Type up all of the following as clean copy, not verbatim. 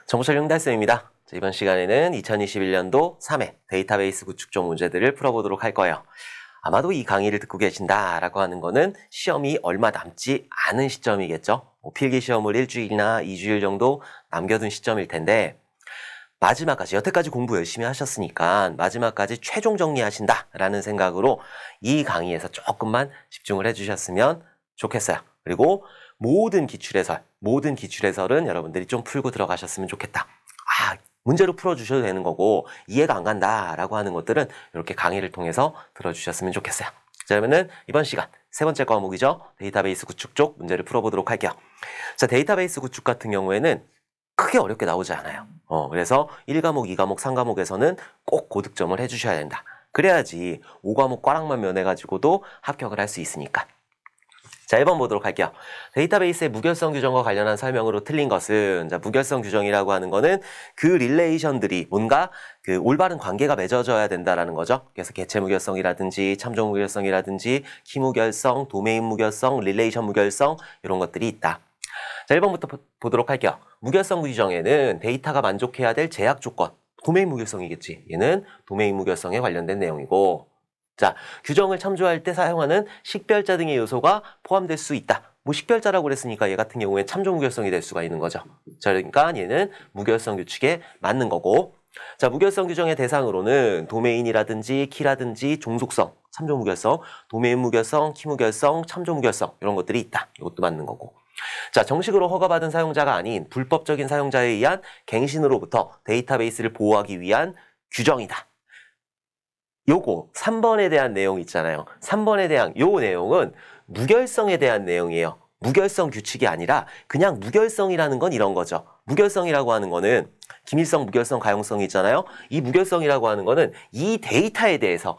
정보철 달쌤입니다. 이번 시간에는 2021년도 3회 데이터베이스 구축종 문제들을 풀어보도록 할 거예요. 아마도 이 강의를 듣고 계신다라고 하는 거는 시험이 얼마 남지 않은 시점이겠죠. 필기 시험을 일주일이나 2주일 정도 남겨둔 시점일 텐데 마지막까지 여태까지 공부 열심히 하셨으니까 마지막까지 최종 정리하신다라는 생각으로 이 강의에서 조금만 집중을 해주셨으면 좋겠어요. 그리고 모든 기출해설은 여러분들이 좀 풀고 들어가셨으면 좋겠다. 문제로 풀어주셔도 되는 거고 이해가 안 간다라고 하는 것들은 이렇게 강의를 통해서 들어주셨으면 좋겠어요. 자, 그러면은 이번 시간 세 번째 과목이죠. 데이터베이스 구축 쪽 문제를 풀어보도록 할게요. 자, 데이터베이스 구축 같은 경우에는 크게 어렵게 나오지 않아요. 그래서 1과목, 2과목, 3과목에서는 꼭 고득점을 해주셔야 된다. 그래야지 5과목 꽈락만 면해가지고도 합격을 할 수 있으니까. 자, 1번 보도록 할게요. 데이터베이스의 무결성 규정과 관련한 설명으로 틀린 것은, 자, 무결성 규정이라고 하는 거는 그 릴레이션들이 뭔가 그 올바른 관계가 맺어져야 된다라는 거죠. 그래서 개체 무결성이라든지 참조 무결성이라든지 키 무결성, 도메인 무결성, 릴레이션 무결성 이런 것들이 있다. 자, 1번부터 보도록 할게요. 무결성 규정에는 데이터가 만족해야 될 제약 조건, 도메인 무결성이겠지. 얘는 도메인 무결성에 관련된 내용이고, 자, 규정을 참조할 때 사용하는 식별자 등의 요소가 포함될 수 있다. 뭐 식별자라고 그랬으니까 얘 같은 경우에 참조 무결성이 될 수가 있는 거죠. 자, 그러니까 얘는 무결성 규칙에 맞는 거고, 자, 무결성 규정의 대상으로는 도메인이라든지 키라든지 종속성, 참조 무결성, 도메인 무결성, 키 무결성, 참조 무결성 이런 것들이 있다. 이것도 맞는 거고. 자, 정식으로 허가받은 사용자가 아닌 불법적인 사용자에 의한 갱신으로부터 데이터베이스를 보호하기 위한 규정이다. 요거 3번에 대한 내용 있잖아요. 3번에 대한 요 내용은 무결성에 대한 내용이에요. 무결성 규칙이 아니라 그냥 무결성이라는 건 이런 거죠. 무결성이라고 하는 거는 기밀성, 무결성, 가용성이 있잖아요. 이 무결성이라고 하는 거는 이 데이터에 대해서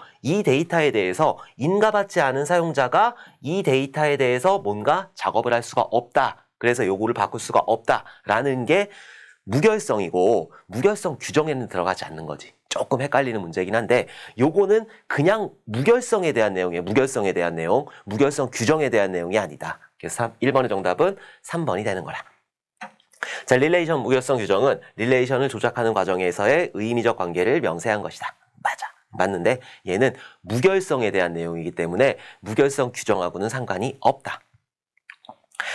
인가받지 않은 사용자가 이 데이터에 대해서 뭔가 작업을 할 수가 없다. 그래서 요거를 바꿀 수가 없다라는 게 무결성이고 무결성 규정에는 들어가지 않는 거지. 조금 헷갈리는 문제긴 한데 요거는 그냥 무결성에 대한 내용이에요. 무결성에 대한 내용, 무결성 규정에 대한 내용이 아니다. 그래서 1번의 정답은 3번이 되는 거라. 자, 릴레이션 무결성 규정은 릴레이션을 조작하는 과정에서의 의미적 관계를 명세한 것이다. 맞아. 맞는데 얘는 무결성에 대한 내용이기 때문에 무결성 규정하고는 상관이 없다.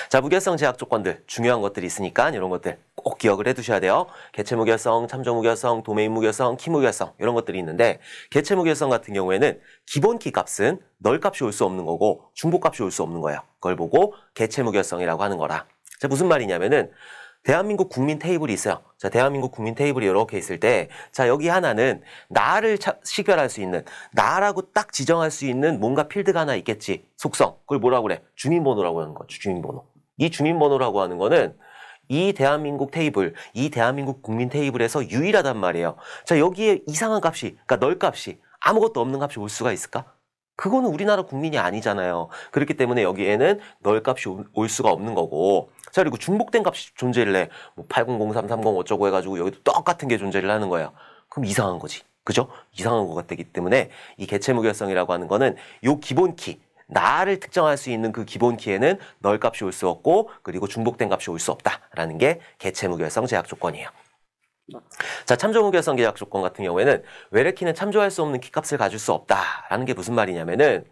자, 무결성 제약 조건들 중요한 것들이 있으니까 이런 것들 꼭 기억을 해두셔야 돼요. 개체 무결성, 참조 무결성, 도메인 무결성, 키 무결성 이런 것들이 있는데 개체 무결성 같은 경우에는 기본 키 값은 널 값이 올 수 없는 거고 중복 값이 올 수 없는 거예요. 그걸 보고 개체 무결성이라고 하는 거라. 자, 무슨 말이냐면은 대한민국 국민 테이블이 있어요. 자, 대한민국 국민 테이블이 이렇게 있을 때, 자, 여기 하나는 나를 식별할 수 있는, 나라고 딱 지정할 수 있는 뭔가 필드가 하나 있겠지. 속성. 그걸 뭐라고 그래? 주민번호라고 하는 거죠. 주민번호. 이 주민번호라고 하는 거는 이 대한민국 테이블, 이 대한민국 국민 테이블에서 유일하단 말이에요. 자, 여기에 이상한 값이, 그러니까 널 값이 아무것도 없는 값이 올 수가 있을까? 그거는 우리나라 국민이 아니잖아요. 그렇기 때문에 여기에는 널 값이 올 수가 없는 거고. 자, 그리고 중복된 값이 존재를 해. 뭐 800330 어쩌고 해가지고 여기도 똑같은 게 존재를 하는 거예요. 그럼 이상한 거지. 그죠? 이상한 것 같기 때문에 이 개체 무결성이라고 하는 거는 요 기본 키, 나를 특정할 수 있는 그 기본 키에는 널 값이 올 수 없고 그리고 중복된 값이 올 수 없다라는 게 개체 무결성 제약 조건이에요. 자, 참조 무결성 제약 조건 같은 경우에는 외래키는 참조할 수 없는 키값을 가질 수 없다라는 게 무슨 말이냐면은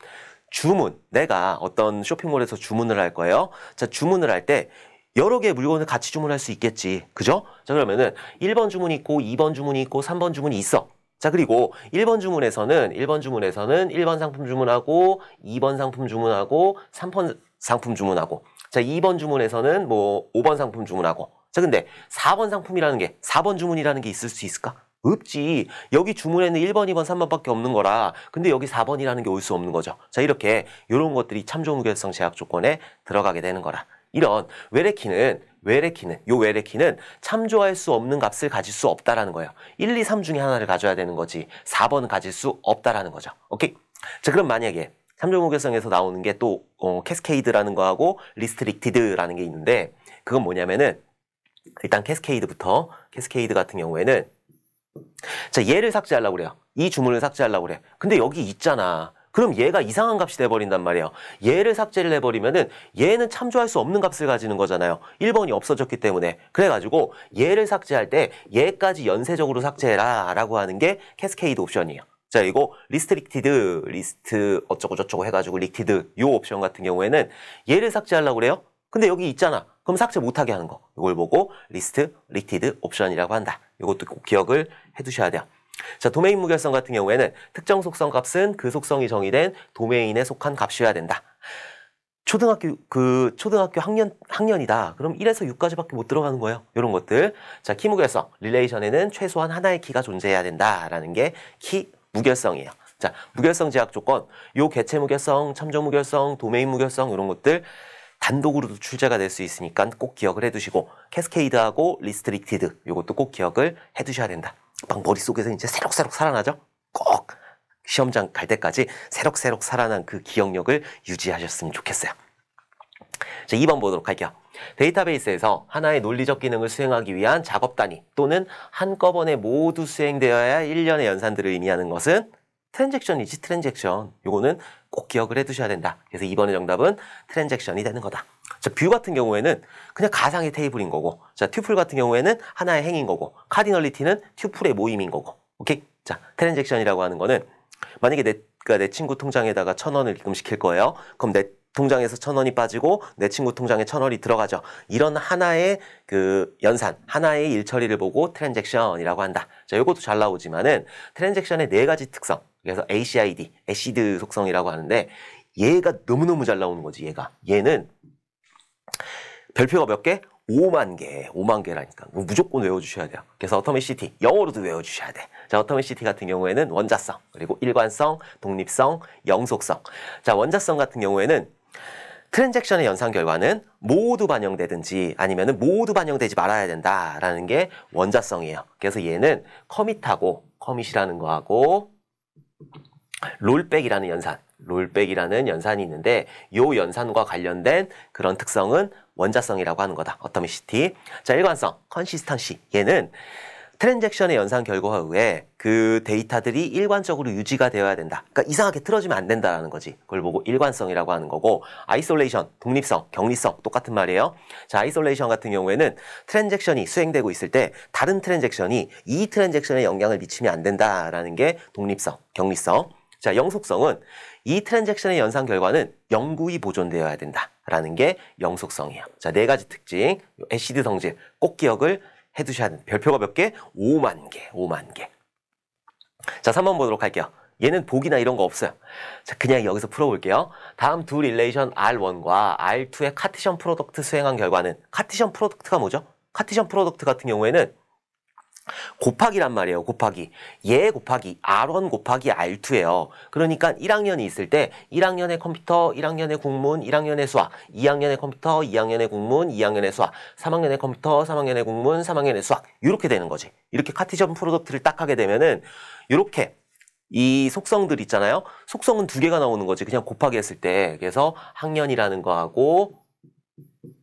주문, 내가 어떤 쇼핑몰에서 주문을 할 거예요. 자, 주문을 할 때 여러 개의 물건을 같이 주문할 수 있겠지. 그죠? 자, 그러면은 1번 주문이 있고 2번 주문이 있고 3번 주문이 있어. 자, 그리고 1번 주문에서는 1번 상품 주문하고 2번 상품 주문하고 3번 상품 주문하고 자, 2번 주문에서는 뭐 5번 상품 주문하고 자, 근데 4번 상품이라는 게 4번 주문이라는 게 있을 수 있을까? 없지. 여기 주문에는 1번, 2번, 3번밖에 없는 거라. 근데 여기 4번이라는 게 올 수 없는 거죠. 자, 이렇게 이런 것들이 참조 무결성 제약 조건에 들어가게 되는 거라. 이런 외래키는 참조할 수 없는 값을 가질 수 없다라는 거예요. 1, 2, 3 중에 하나를 가져야 되는 거지 4번은 가질 수 없다라는 거죠. 오케이? 자, 그럼 만약에 참조 무결성에서 나오는 게 또 캐스케이드라는 거하고 리스트릭티드라는 게 있는데 그건 뭐냐면은 일단 캐스케이드 같은 경우에는 자, 얘를 삭제하려고 그래요. 이 주문을 삭제하려고 그래. 근데 여기 있잖아. 그럼 얘가 이상한 값이 돼버린단 말이에요. 얘를 삭제를 해버리면은 얘는 참조할 수 없는 값을 가지는 거잖아요. 1번이 없어졌기 때문에. 그래가지고 얘를 삭제할 때 얘까지 연쇄적으로 삭제해라 라고 하는 게 캐스케이드 옵션이에요. 자, 이거 리스트릭티드, 리스트 어쩌고 저쩌고 해가지고 릭티드 요 옵션 같은 경우에는 얘를 삭제하려고 그래요. 근데 여기 있잖아. 그럼 삭제 못하게 하는 거. 이걸 보고 리스트 릭티드 옵션이라고 한다. 이것도 꼭 기억을 해두셔야 돼요. 자, 도메인 무결성 같은 경우에는 특정 속성 값은 그 속성이 정의된 도메인에 속한 값이어야 된다. 초등학교 학년이다. 그럼 1에서 6까지밖에 못 들어가는 거예요. 이런 것들. 자, 키 무결성. 릴레이션에는 최소한 하나의 키가 존재해야 된다라는 게 키 무결성이에요. 자, 무결성 제약 조건. 요 개체 무결성, 참조 무결성, 도메인 무결성 이런 것들 단독으로도 출제가 될 수 있으니까 꼭 기억을 해두시고 캐스케이드하고 리스트릭티드 이것도 꼭 기억을 해두셔야 된다. 막 머릿속에서 이제 새록새록 살아나죠? 꼭 시험장 갈 때까지 새록새록 살아난 그 기억력을 유지하셨으면 좋겠어요. 자, 2번 보도록 할게요. 데이터베이스에서 하나의 논리적 기능을 수행하기 위한 작업 단위 또는 한꺼번에 모두 수행되어야 1년의 연산들을 의미하는 것은 트랜잭션이지, 트랜잭션. 요거는 꼭 기억을 해두셔야 된다. 그래서 2번의 정답은 트랜잭션이 되는 거다. 자, 뷰 같은 경우에는 그냥 가상의 테이블인 거고, 자, 튜플 같은 경우에는 하나의 행인 거고, 카디널리티는 튜플의 모임인 거고, 오케이? 자, 트랜잭션이라고 하는 거는 만약에 내가 내 친구 통장에다가 1,000원을 입금시킬 거예요. 그럼 내 통장에서 1,000원이 빠지고 내 친구 통장에 1,000원이 들어가죠. 이런 하나의 그 연산, 하나의 일처리를 보고 트랜잭션이라고 한다. 자, 요것도 잘 나오지만은 트랜잭션의 4가지 특성. 그래서 ACID, 애시드 속성이라고 하는데 얘가 너무너무 잘 나오는 거지, 얘가. 얘는 별표가 몇 개? 5만 개, 5만 개라니까. 무조건 외워주셔야 돼요. 그래서 어토미시티, 영어로도 외워주셔야 돼. 자, 어토미시티 같은 경우에는 원자성, 그리고 일관성, 독립성, 영속성. 자, 원자성 같은 경우에는 트랜잭션의 연산 결과는 모두 반영되든지 아니면은 모두 반영되지 말아야 된다라는 게 원자성이에요. 그래서 얘는 커밋하고, 커밋이라는 거하고 롤백이라는 연산이 있는데 요 연산과 관련된 그런 특성은 원자성이라고 하는 거다. 어토미시티. 자, 일관성, 컨시스턴시. 얘는 트랜잭션의 연산 결과 후에 그 데이터들이 일관적으로 유지가 되어야 된다. 그러니까 이상하게 틀어지면 안 된다라는 거지. 그걸 보고 일관성이라고 하는 거고, 아이솔레이션, 독립성, 격리성 똑같은 말이에요. 자, 아이솔레이션 같은 경우에는 트랜잭션이 수행되고 있을 때 다른 트랜잭션이 이 트랜잭션에 영향을 미치면 안 된다라는 게 독립성, 격리성. 자, 영속성은 이 트랜잭션의 연산 결과는 영구히 보존되어야 된다라는 게 영속성이에요. 자, 4가지 특징, 애시드 성질 꼭 기억을 해두셔야 됩니다. 별표가 몇 개? 5만 개, 5만 개. 자, 3번 보도록 할게요. 얘는 보기나 이런 거 없어요. 자, 그냥 여기서 풀어볼게요. 다음 두 릴레이션 R1과 R2의 카티션 프로덕트 수행한 결과는, 카티션 프로덕트가 뭐죠? 카티션 프로덕트 같은 경우에는 곱하기란 말이에요. 곱하기. 얘 곱하기 R1 곱하기 R2예요. 그러니까 1학년이 있을 때 1학년의 컴퓨터, 1학년의 국문, 1학년의 수학, 2학년의 컴퓨터, 2학년의 국문, 2학년의 수학, 3학년의 컴퓨터, 3학년의 국문, 3학년의 수학. 이렇게 되는 거지. 이렇게 카티션 프로덕트를 딱 하게 되면은 이렇게 이 속성들 있잖아요. 속성은 2개가 나오는 거지. 그냥 곱하기 했을 때. 그래서 학년이라는 거하고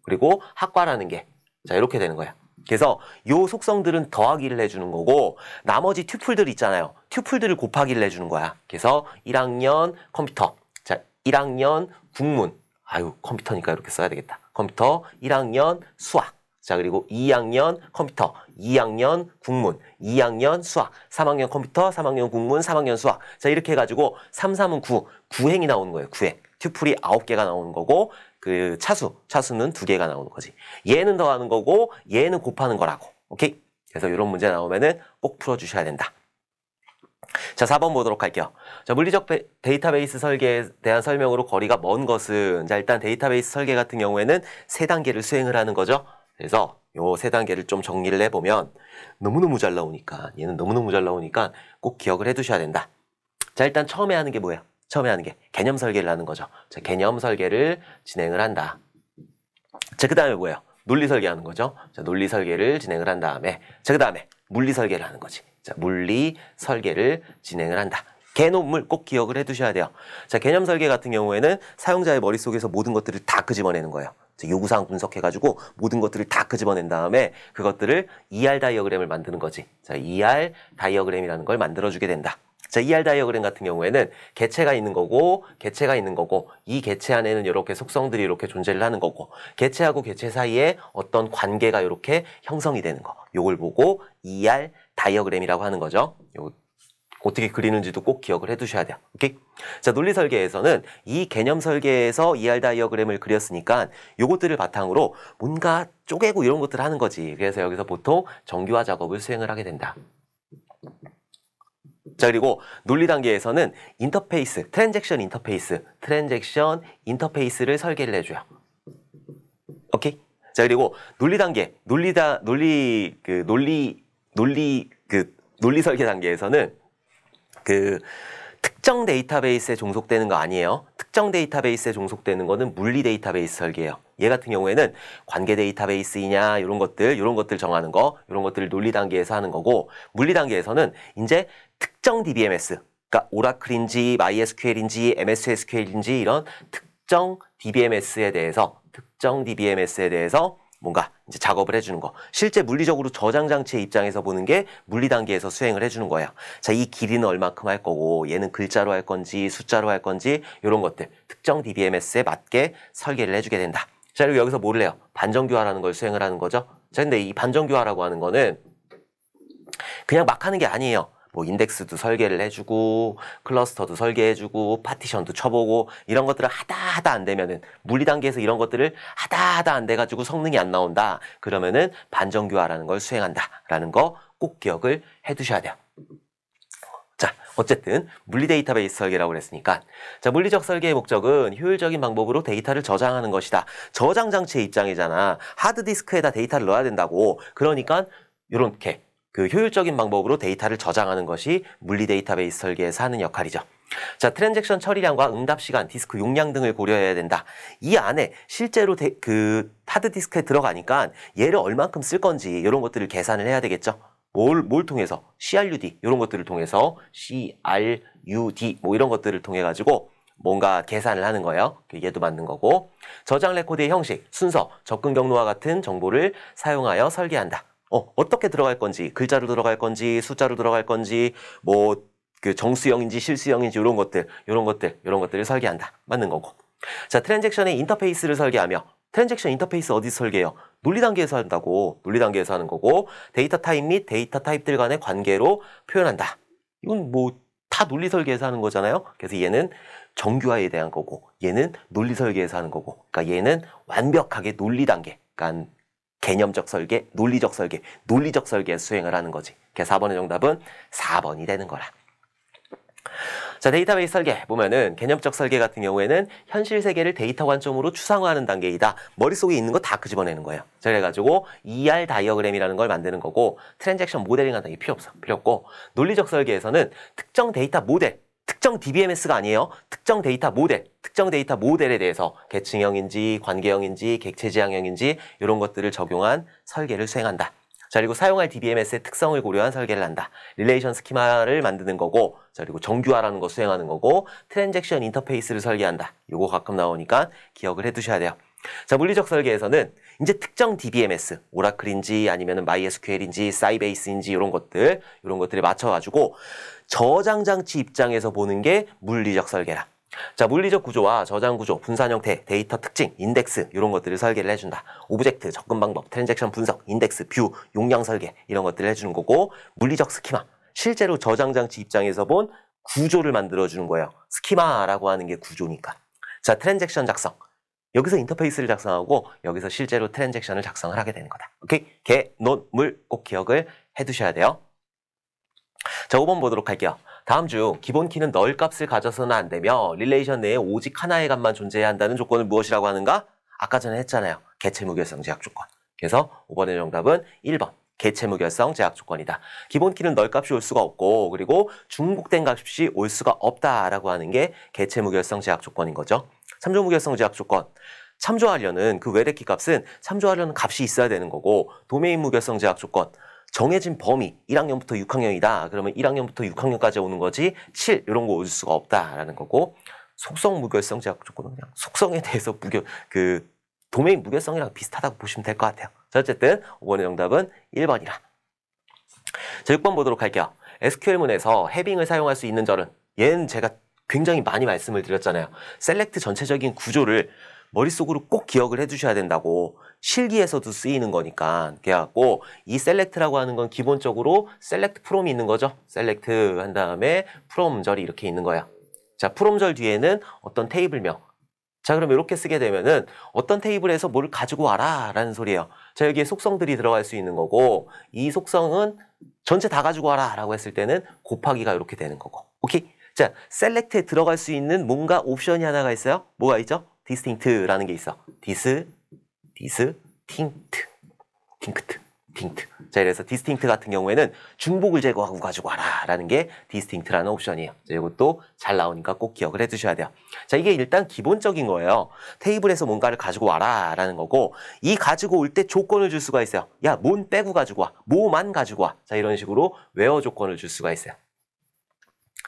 그리고 학과라는 게. 자, 이렇게 되는 거야. 그래서 요 속성들은 더하기를 해주는 거고 나머지 튜플들 있잖아요. 튜플들을 곱하기를 해주는 거야. 그래서 1학년 컴퓨터, 자 1학년 국문, 아유 컴퓨터니까 이렇게 써야 되겠다. 컴퓨터 1학년 수학, 자 그리고 2학년 컴퓨터, 2학년 국문, 2학년 수학, 3학년 컴퓨터, 3학년 국문, 3학년 수학. 자 이렇게 해가지고 3, 3은 9, 9행이 나오는 거예요. 9행. 튜플이 9개가 나오는 거고 그 차수는 2개가 나오는 거지. 얘는 더하는 거고 얘는 곱하는 거라고. 오케이? 그래서 이런 문제 나오면은 꼭 풀어주셔야 된다. 자, 4번 보도록 할게요. 자, 물리적 데이터베이스 설계에 대한 설명으로 거리가 먼 것은, 자, 일단 데이터베이스 설계 같은 경우에는 3단계를 수행을 하는 거죠. 그래서 요 3단계를 좀 정리를 해보면 너무너무 잘 나오니까, 얘는 너무너무 잘 나오니까 꼭 기억을 해두셔야 된다. 자, 일단 처음에 하는 게 뭐예요? 처음에 하는 게 개념 설계를 하는 거죠. 자, 개념 설계를 진행을 한다. 자, 그 다음에 뭐예요? 논리 설계하는 거죠. 자, 논리 설계를 진행을 한 다음에, 자, 그 다음에 물리 설계를 하는 거지. 자, 물리 설계를 진행을 한다. 개념을 꼭 기억을 해두셔야 돼요. 자, 개념 설계 같은 경우에는 사용자의 머릿속에서 모든 것들을 다 끄집어내는 거예요. 자, 요구사항 분석해가지고 모든 것들을 다 끄집어낸 다음에 그것들을 ER 다이어그램을 만드는 거지. 자, ER 다이어그램이라는 걸 만들어주게 된다. 자, ER 다이어그램 같은 경우에는 개체가 있는 거고, 개체가 있는 거고, 이 개체 안에는 이렇게 속성들이 이렇게 존재를 하는 거고, 개체하고 개체 사이에 어떤 관계가 이렇게 형성이 되는 거. 요걸 보고 ER 다이어그램이라고 하는 거죠. 요 어떻게 그리는지도 꼭 기억을 해두셔야 돼요. 오케이? 자, 논리 설계에서는 이 개념 설계에서 ER 다이어그램을 그렸으니까 요것들을 바탕으로 뭔가 쪼개고 이런 것들을 하는 거지. 그래서 여기서 보통 정규화 작업을 수행을 하게 된다. 자, 그리고 논리 단계에서는 인터페이스, 트랜잭션 인터페이스를 설계를 해줘요. 오케이? 자, 그리고 논리 단계, 논리 설계 단계에서는 특정 데이터베이스에 종속되는 거 아니에요. 특정 데이터베이스에 종속되는 거는 물리 데이터베이스 설계예요. 얘 같은 경우에는 관계 데이터베이스이냐 이런 것들 정하는 거, 이런 것들을 논리 단계에서 하는 거고, 물리 단계에서는 이제 특정 DBMS, 그러니까 오라클인지 MySQL인지 MS SQL인지 이런 특정 DBMS에 대해서 뭔가 이제 작업을 해주는 거. 실제 물리적으로 저장 장치의 입장에서 보는 게 물리 단계에서 수행을 해주는 거예요. 자, 이 길이는 얼마큼 할 거고, 얘는 글자로 할 건지 숫자로 할 건지 이런 것들 특정 DBMS에 맞게 설계를 해주게 된다. 자, 그리고 여기서 뭐를 해요? 반정교화라는 걸 수행을 하는 거죠. 자, 근데 이 반정교화라고 하는 거는 그냥 막 하는 게 아니에요. 뭐 인덱스도 설계를 해주고 클러스터도 설계해주고 파티션도 쳐보고 이런 것들을 하다 안 되면은 물리 단계에서 이런 것들을 하다 안 돼가지고 성능이 안 나온다. 그러면은 반정교화라는 걸 수행한다라는 거 꼭 기억을 해두셔야 돼요. 자, 어쨌든 물리 데이터베이스 설계라고 그랬으니까, 자, 물리적 설계의 목적은 효율적인 방법으로 데이터를 저장하는 것이다. 저장 장치의 입장이잖아. 하드디스크에다 데이터를 넣어야 된다고. 그러니까 이렇게 효율적인 방법으로 데이터를 저장하는 것이 물리 데이터베이스 설계에서 하는 역할이죠. 자, 트랜잭션 처리량과 응답 시간, 디스크 용량 등을 고려해야 된다. 이 안에 실제로 하드디스크에 들어가니까 얘를 얼만큼 쓸 건지 이런 것들을 계산을 해야 되겠죠. 뭘 통해서? CRUD 이런 것들을 통해서 CRUD 뭐 이런 것들을 통해 가지고 뭔가 계산을 하는 거예요. 얘도 맞는 거고, 저장 레코드의 형식, 순서, 접근 경로와 같은 정보를 사용하여 설계한다. 어떻게 들어갈 건지, 글자로 들어갈 건지, 숫자로 들어갈 건지, 뭐 정수형인지 실수형인지 이런 것들을 설계한다. 맞는 거고. 자, 트랜잭션의 인터페이스를 설계하며, 트랜잭션 인터페이스 어디서 설계해요? 논리 단계에서 한다고. 논리 단계에서 하는 거고, 데이터 타입 및 데이터 타입들 간의 관계로 표현한다. 이건 뭐 다 논리 설계에서 하는 거잖아요. 그래서 얘는 정규화에 대한 거고, 얘는 논리 설계에서 하는 거고. 그러니까 얘는 완벽하게 논리 단계, 그러니까 개념적 설계, 논리적 설계에서 수행을 하는 거지. 그래서 4번의 정답은 4번이 되는 거라. 자, 데이터베이스 설계 보면은 개념적 설계 같은 경우에는 현실 세계를 데이터 관점으로 추상화하는 단계이다. 머릿속에 있는 거 다 끄집어내는 거예요. 자, 그래가지고 ER 다이어그램이라는 걸 만드는 거고, 트랜잭션 모델링 하는 게 필요 없고, 논리적 설계에서는 특정 데이터 모델, 특정 DBMS가 아니에요. 특정 데이터 모델에 대해서 계층형인지 관계형인지 객체지향형인지 이런 것들을 적용한 설계를 수행한다. 자, 그리고 사용할 DBMS의 특성을 고려한 설계를 한다. 릴레이션 스키마를 만드는 거고, 자, 그리고 정규화라는 거 수행하는 거고, 트랜잭션 인터페이스를 설계한다. 요거 가끔 나오니까 기억을 해두셔야 돼요. 자, 물리적 설계에서는 이제 특정 DBMS, 오라클인지 아니면 MySQL인지 사이베이스인지 이런 것들에 맞춰가지고 저장 장치 입장에서 보는 게 물리적 설계라. 자, 물리적 구조와 저장 구조, 분산 형태, 데이터 특징, 인덱스 이런 것들을 설계를 해준다. 오브젝트, 접근 방법, 트랜잭션 분석, 인덱스, 뷰, 용량 설계 이런 것들을 해주는 거고, 물리적 스키마, 실제로 저장 장치 입장에서 본 구조를 만들어주는 거예요. 스키마라고 하는 게 구조니까. 자, 트랜잭션 작성. 여기서 인터페이스를 작성하고 여기서 실제로 트랜잭션을 작성을 하게 되는 거다. 오케이? 개, 논, 물 꼭 기억을 해두셔야 돼요. 자, 5번 보도록 할게요. 다음 중 기본 키는 널 값을 가져서는 안 되며 릴레이션 내에 오직 하나의 값만 존재해야 한다는 조건을 무엇이라고 하는가? 아까 전에 했잖아요. 개체 무결성 제약 조건. 그래서 5번의 정답은 1번. 개체 무결성 제약 조건이다. 기본 키는 널 값이 올 수가 없고, 그리고 중복된 값이 올 수가 없다라고 하는 게 개체 무결성 제약 조건인 거죠. 참조 무결성 제약 조건. 참조하려는 그 외래키 값은 참조하려는 값이 있어야 되는 거고, 도메인 무결성 제약 조건. 정해진 범위 1학년부터 6학년이다. 그러면 1학년부터 6학년까지 오는 거지 7 이런 거 올 수가 없다라는 거고, 속성 무결성 제약 조건은 그냥 속성에 대해서 도메인 무결성이랑 비슷하다고 보시면 될 것 같아요. 자, 어쨌든 5번의 정답은 1번이라. 자, 6번 보도록 할게요. SQL문에서 해빙을 사용할 수 있는 절은 얘는 제가 굉장히 많이 말씀을 드렸잖아요. 셀렉트 전체적인 구조를 머릿속으로 꼭 기억을 해주셔야 된다고. 실기에서도 쓰이는 거니까. 그래갖고 이 셀렉트라고 하는 건 기본적으로 셀렉트 프롬이 있는 거죠. 셀렉트 한 다음에 프롬 절이 이렇게 있는 거야. 자, 프롬 절 뒤에는 어떤 테이블명. 자, 그럼 이렇게 쓰게 되면은 어떤 테이블에서 뭘 가지고 와라 라는 소리예요. 자, 여기에 속성들이 들어갈 수 있는 거고 이 속성은 전체 다 가지고 와라 라고 했을 때는 곱하기가 이렇게 되는 거고. 오케이? 자, 셀렉트에 들어갈 수 있는 뭔가 옵션이 하나가 있어요. 뭐가 있죠? 디스팅트라는 게 있어. 디스팅트. 자, 그래서 디스팅트 같은 경우에는 중복을 제거하고 가지고 와라 라는 게 디스팅트라는 옵션이에요. 자, 이것도 잘 나오니까 꼭 기억을 해두셔야 돼요. 자, 이게 일단 기본적인 거예요. 테이블에서 뭔가를 가지고 와라 라는 거고 이 가지고 올 때 조건을 줄 수가 있어요. 야, 뭔 빼고 가지고 와. 뭐만 가지고 와. 자, 이런 식으로 웨어 조건을 줄 수가 있어요.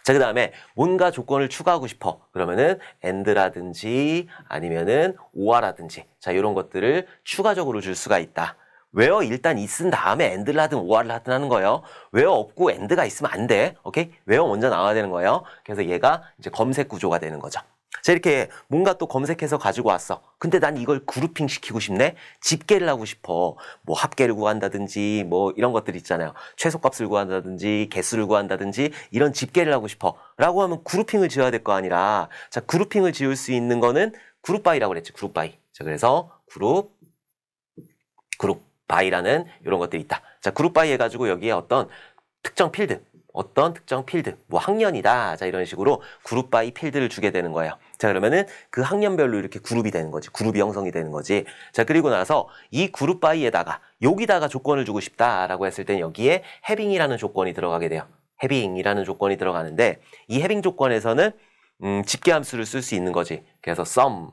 자, 그 다음에 뭔가 조건을 추가하고 싶어. 그러면은 and라든지 아니면은 or라든지 자, 이런 것들을 추가적으로 줄 수가 있다. 웨어 일단 있은 다음에 and를 하든 or를 하든 하는 거예요. 웨어 없고 and가 있으면 안 돼. 오케이? 웨어 먼저 나와야 되는 거예요. 그래서 얘가 이제 검색 구조가 되는 거죠. 자, 이렇게 뭔가 또 검색해서 가지고 왔어. 근데 난 이걸 그룹핑 시키고 싶네? 집계를 하고 싶어. 뭐 합계를 구한다든지 뭐 이런 것들 있잖아요. 최소값을 구한다든지 개수를 구한다든지 이런 집계를 하고 싶어. 라고 하면 그룹핑을 지어야 될 거 아니라 자, 그룹핑을 지을 수 있는 거는 그룹 바이라고 그랬지. 그룹 바이. 자, 그래서 그룹 바이라는 이런 것들이 있다. 자, 그룹 바이 해가지고 여기에 어떤 특정 필드 뭐 학년이다. 자, 이런 식으로 그룹 바이 필드를 주게 되는 거예요. 자, 그러면은 그 학년별로 이렇게 그룹이 되는 거지. 그룹이 형성이 되는 거지. 자, 그리고 나서 이 그룹 바이에다가 여기다가 조건을 주고 싶다라고 했을 땐 여기에 해빙이라는 조건이 들어가게 돼요. 해빙이라는 조건이 들어가는데 이 해빙 조건에서는 집계 함수를 쓸 수 있는 거지. 그래서 sum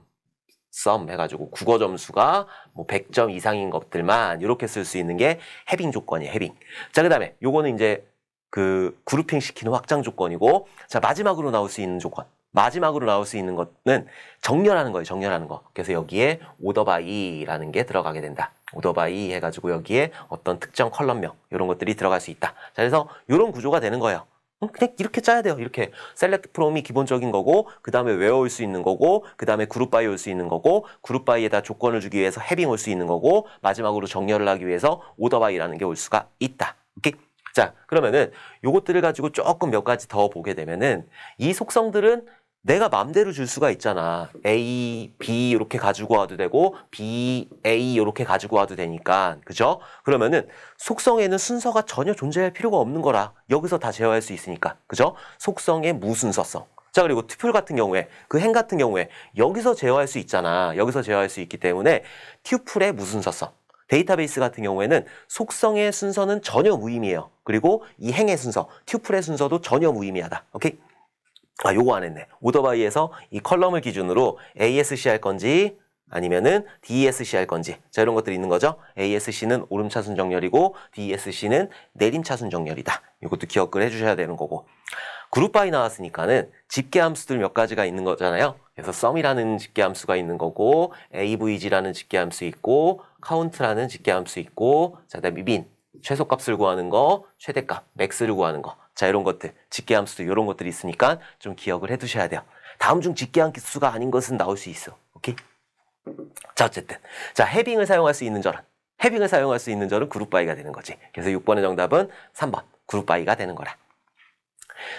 해가지고 국어 점수가 뭐 100점 이상인 것들만 이렇게 쓸 수 있는 게 해빙 조건이에요. 해빙. 자, 그 다음에 요거는 이제 그 그룹핑 시키는 확장 조건이고 자, 마지막으로 나올 수 있는 조건. 마지막으로 나올 수 있는 것은 정렬하는 거예요. 정렬하는 거. 그래서 여기에 order by라는 게 들어가게 된다. order by 해가지고 여기에 어떤 특정 컬럼명 이런 것들이 들어갈 수 있다. 자, 그래서 이런 구조가 되는 거예요. 그냥 이렇게 짜야 돼요. 이렇게 select from이 기본적인 거고 그 다음에 where 올 수 있는 거고 그 다음에 group by 올 수 있는 거고 group by에다 조건을 주기 위해서 having 올 수 있는 거고 마지막으로 정렬을 하기 위해서 order by라는 게 올 수가 있다. 오케이? 자, 그러면은 요것들을 가지고 조금 몇 가지 더 보게 되면은 이 속성들은 내가 맘대로 줄 수가 있잖아. A, B 이렇게 가지고 와도 되고 B, A 이렇게 가지고 와도 되니까. 그죠? 그러면은 속성에는 순서가 전혀 존재할 필요가 없는 거라. 여기서 다 제어할 수 있으니까. 그죠? 속성의 무순서성. 자, 그리고 투플 같은 경우에 그 행 같은 경우에 여기서 제어할 수 있잖아. 여기서 제어할 수 있기 때문에 튜플의 무순서성. 데이터베이스 같은 경우에는 속성의 순서는 전혀 무의미해요. 그리고 이 행의 순서, 튜플의 순서도 전혀 무의미하다. 오케이? 아, 요거 안 했네. order by에서 이 컬럼을 기준으로 ASC 할 건지 아니면은 DESC 할 건지 자, 이런 것들이 있는 거죠. ASC는 오름차순 정렬이고 DESC는 내림차순 정렬이다. 이것도 기억을 해주셔야 되는 거고 그룹 바이 나왔으니까는 집계 함수들 몇 가지가 있는 거잖아요. 그래서 sum이라는 집계 함수가 있는 거고 avg라는 집계 함수 있고 count라는 집계 함수 있고 자, 그다음에 min 최소값을 구하는 거, 최대값, max를 구하는 거. 자, 이런 것들, 집계 함수도 이런 것들이 있으니까 좀 기억을 해두셔야 돼요. 다음 중 집계 함수가 아닌 것은 나올 수 있어. 오케이? 자, 어쨌든. 자, 해빙을 사용할 수 있는 절은? 해빙을 사용할 수 있는 절은 그룹 바이가 되는 거지. 그래서 6번의 정답은 3번, 그룹 바이가 되는 거라.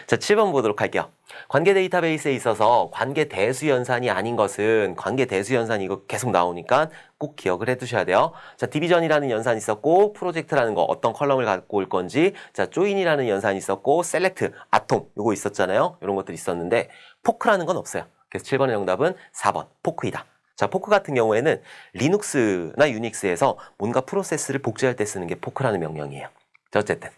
자, 7번 보도록 할게요. 관계 데이터베이스에 있어서 관계 대수 연산이 아닌 것은 관계 대수 연산 이거 계속 나오니까 꼭 기억을 해두셔야 돼요. 자, 디비전이라는 연산이 있었고 프로젝트라는 거 어떤 컬럼을 갖고 올 건지 자, 조인이라는 연산이 있었고 셀렉트, 아톰 요거 있었잖아요. 이런 것들이 있었는데 포크라는 건 없어요. 그래서 7번의 정답은 4번, 포크이다. 자, 포크 같은 경우에는 리눅스나 유닉스에서 뭔가 프로세스를 복제할 때 쓰는 게 포크라는 명령이에요. 자, 어쨌든.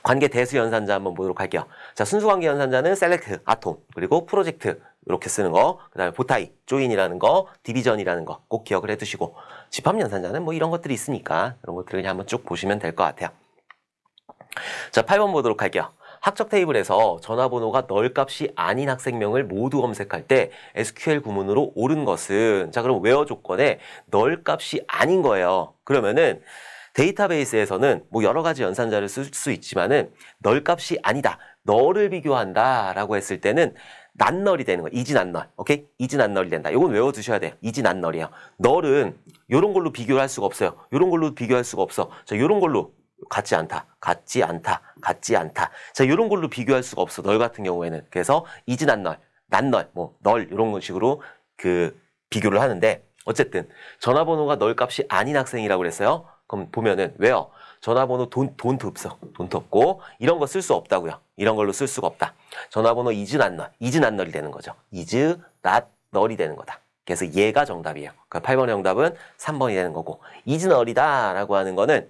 관계 대수 연산자 한번 보도록 할게요. 자, 순수 관계 연산자는 셀렉트, 아톰, 그리고 프로젝트 이렇게 쓰는 거, 그 다음에 보타이, 조인이라는 거, 디비전이라는 거 꼭 기억을 해두시고 집합 연산자는 뭐 이런 것들이 있으니까 이런 것들을 그냥 한번 쭉 보시면 될 것 같아요. 자, 8번 보도록 할게요. 학적 테이블에서 전화번호가 널 값이 아닌 학생명을 모두 검색할 때 SQL 구문으로 옳은 것은 자, 그럼 웨어 조건에 널 값이 아닌 거예요. 그러면은 데이터베이스에서는 뭐 여러 가지 연산자를 쓸 수 있지만은 널 값이 아니다. 너를 비교한다 라고 했을 때는 난널이 되는 거예요. 이지 난널. 오케이? 이지 난널이 된다. 이건 외워두셔야 돼요. 이지 난널이에요. 널은 요런 걸로 비교를 할 수가 없어요. 요런 걸로 비교할 수가 없어. 자, 요런 걸로 같지 않다. 같지 않다. 같지 않다. 자, 요런 걸로 비교할 수가 없어. 널 같은 경우에는. 그래서 이지 난널, 난널, 뭐 널 이런 식으로 그 비교를 하는데 어쨌든 전화번호가 널 값이 아닌 학생이라고 그랬어요. 그럼 보면은 왜요? 전화번호 돈도 없어. 돈도 없고 이런 거 쓸 수 없다고요. 이런 걸로 쓸 수가 없다. 전화번호 is not null. is not null이 되는 거죠. is not null이 되는 거다. 그래서 얘가 정답이에요. 그 8번의 정답은 3번이 되는 거고 is null이다 라고 하는 거는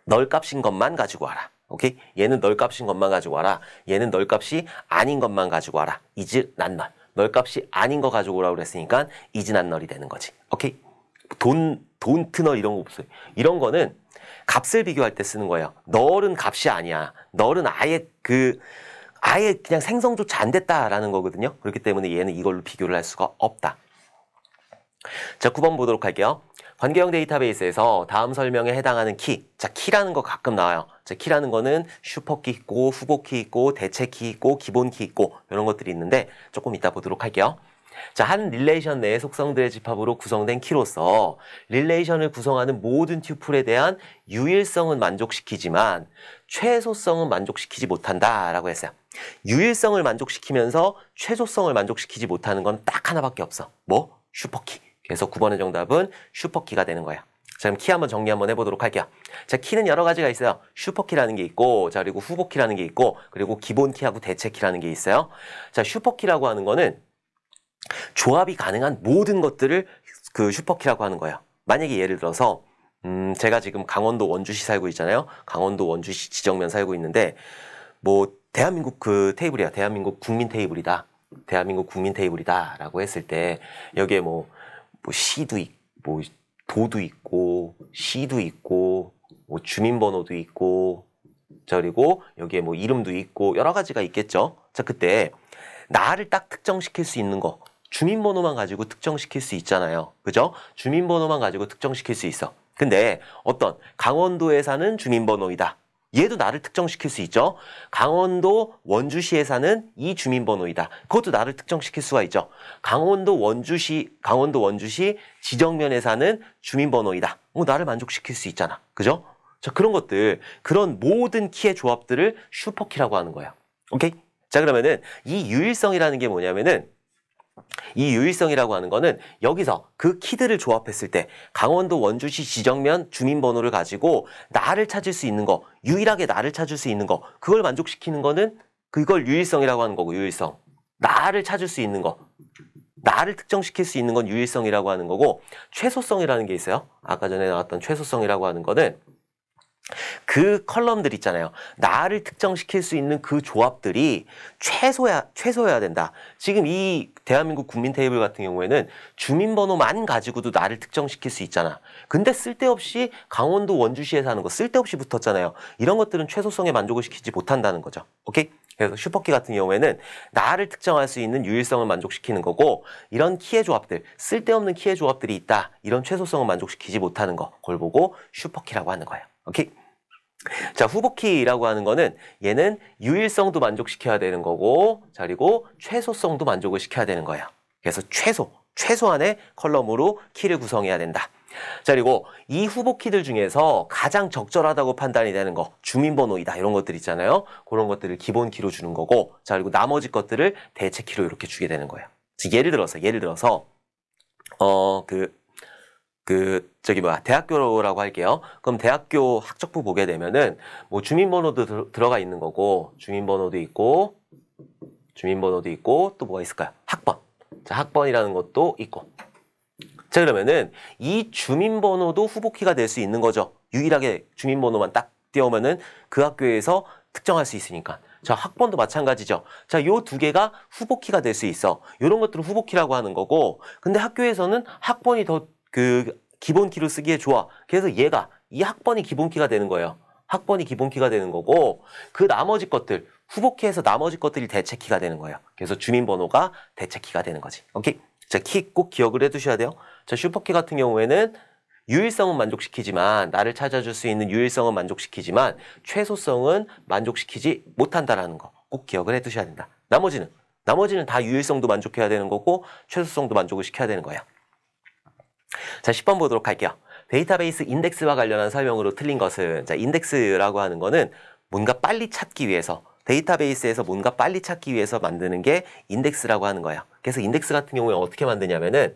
널 값인 것만 가지고 와라. 오케이? 얘는 널 값인 것만 가지고 와라. 얘는 널 값이 아닌 것만 가지고 와라. is not null. 널 값이 아닌 거 가지고 오라고 그랬으니까 is not null이 되는 거지. 오케이? don't null 이런 거 없어요. 이런 거는 값을 비교할 때 쓰는 거예요. 널은 값이 아니야. 널은 아예 그냥 생성조차 안 됐다라는 거거든요. 그렇기 때문에 얘는 이걸로 비교를 할 수가 없다. 자, 9번 보도록 할게요. 관계형 데이터베이스에서 다음 설명에 해당하는 키. 자, 키라는 거 가끔 나와요. 자, 키라는 거는 슈퍼키 있고, 후보키 있고, 대체키 있고, 기본키 있고, 이런 것들이 있는데 조금 이따 보도록 할게요. 자, 한 릴레이션 내의 속성들의 집합으로 구성된 키로서 릴레이션을 구성하는 모든 튜플에 대한 유일성은 만족시키지만 최소성은 만족시키지 못한다라고 했어요. 유일성을 만족시키면서 최소성을 만족시키지 못하는 건 딱 하나밖에 없어. 뭐? 슈퍼키. 그래서 9번의 정답은 슈퍼키가 되는 거예요. 자, 그럼 키 한번 정리 한번 해보도록 할게요. 자, 키는 여러 가지가 있어요. 슈퍼키라는 게 있고, 자, 그리고 후보키라는 게 있고, 그리고 기본키하고 대체키라는 게 있어요. 자, 슈퍼키라고 하는 거는 조합이 가능한 모든 것들을 그 슈퍼키라고 하는 거예요. 만약에 예를 들어서 제가 지금 강원도 원주시 살고 있잖아요. 강원도 원주시 지정면 살고 있는데 뭐 대한민국 그 테이블이야. 대한민국 국민 테이블이다. 대한민국 국민 테이블이다 라고 했을 때 여기에 뭐 시도 있고 뭐 도도 있고 시도 있고 뭐 주민번호도 있고 자, 그리고 여기에 뭐 이름도 있고 여러 가지가 있겠죠. 자, 그때 나를 딱 특정시킬 수 있는 거 주민번호만 가지고 특정시킬 수 있잖아요. 그죠? 주민번호만 가지고 특정시킬 수 있어. 근데 어떤 강원도에 사는 주민번호이다. 얘도 나를 특정시킬 수 있죠. 강원도 원주시에 사는 이 주민번호이다. 그것도 나를 특정시킬 수가 있죠. 강원도 원주시 지정면에 사는 주민번호이다. 나를 만족시킬 수 있잖아. 그죠? 자, 그런 것들, 그런 모든 키의 조합들을 슈퍼키라고 하는 거예요. 오케이? 자, 그러면은 이 유일성이라는 게 뭐냐면은 이 유일성이라고 하는 거는 여기서 그 키들을 조합했을 때 강원도 원주시 지정면 주민번호를 가지고 나를 찾을 수 있는 거, 유일하게 나를 찾을 수 있는 거, 그걸 만족시키는 거는 그걸 유일성이라고 하는 거고, 유일성. 나를 찾을 수 있는 거, 나를 특정시킬 수 있는 건 유일성이라고 하는 거고, 최소성이라는 게 있어요. 아까 전에 나왔던 최소성이라고 하는 거는 그 컬럼들 있잖아요. 나를 특정시킬 수 있는 그 조합들이 최소여야 된다. 지금 이 대한민국 국민 테이블 같은 경우에는 주민번호만 가지고도 나를 특정시킬 수 있잖아. 근데 쓸데없이 강원도 원주시에 사는 거 쓸데없이 붙었잖아요. 이런 것들은 최소성에 만족을 시키지 못한다는 거죠. 오케이? 그래서 슈퍼키 같은 경우에는 나를 특정할 수 있는 유일성을 만족시키는 거고, 이런 키의 조합들, 쓸데없는 키의 조합들이 있다. 이런 최소성을 만족시키지 못하는 거, 그걸 보고 슈퍼키라고 하는 거예요. 오케이? 자, 후보키라고 하는 거는 얘는 유일성도 만족시켜야 되는 거고, 자, 그리고 최소성도 만족을 시켜야 되는 거예요. 그래서 최소한의 컬럼으로 키를 구성해야 된다. 자, 그리고 이 후보키들 중에서 가장 적절하다고 판단이 되는 거, 주민번호이다 이런 것들 있잖아요. 그런 것들을 기본키로 주는 거고, 자, 그리고 나머지 것들을 대체키로 이렇게 주게 되는 거예요. 예를 들어서 대학교라고 할게요. 그럼 대학교 학적부 보게 되면은, 뭐, 주민번호도 들어가 있는 거고, 주민번호도 있고, 또 뭐가 있을까요? 학번. 자, 학번이라는 것도 있고. 자, 그러면은, 이 주민번호도 후보키가 될 수 있는 거죠. 유일하게 주민번호만 딱 띄우면은 그 학교에서 특정할 수 있으니까. 자, 학번도 마찬가지죠. 자, 요 두 개가 후보키가 될 수 있어. 요런 것들은 후보키라고 하는 거고, 근데 학교에서는 학번이 더 기본키로 쓰기에 좋아. 그래서 이 학번이 기본키가 되는 거예요. 학번이 기본키가 되는 거고, 그 나머지 것들, 후보키에서 나머지 것들이 대체키가 되는 거예요. 그래서 주민번호가 대체키가 되는 거지. 오케이? 자, 키 꼭 기억을 해두셔야 돼요. 자, 슈퍼키 같은 경우에는 유일성은 만족시키지만 나를 찾아줄 수 있는 유일성은 만족시키지만 최소성은 만족시키지 못한다라는 거 꼭 기억을 해두셔야 된다. 나머지는 다 유일성도 만족해야 되는 거고 최소성도 만족을 시켜야 되는 거예요. 자, 10번 보도록 할게요. 데이터베이스 인덱스와 관련한 설명으로 틀린 것은, 자, 인덱스라고 하는 거는 뭔가 빨리 찾기 위해서, 데이터베이스에서 뭔가 빨리 찾기 위해서 만드는 게 인덱스라고 하는 거예요. 그래서 인덱스 같은 경우에 어떻게 만드냐면은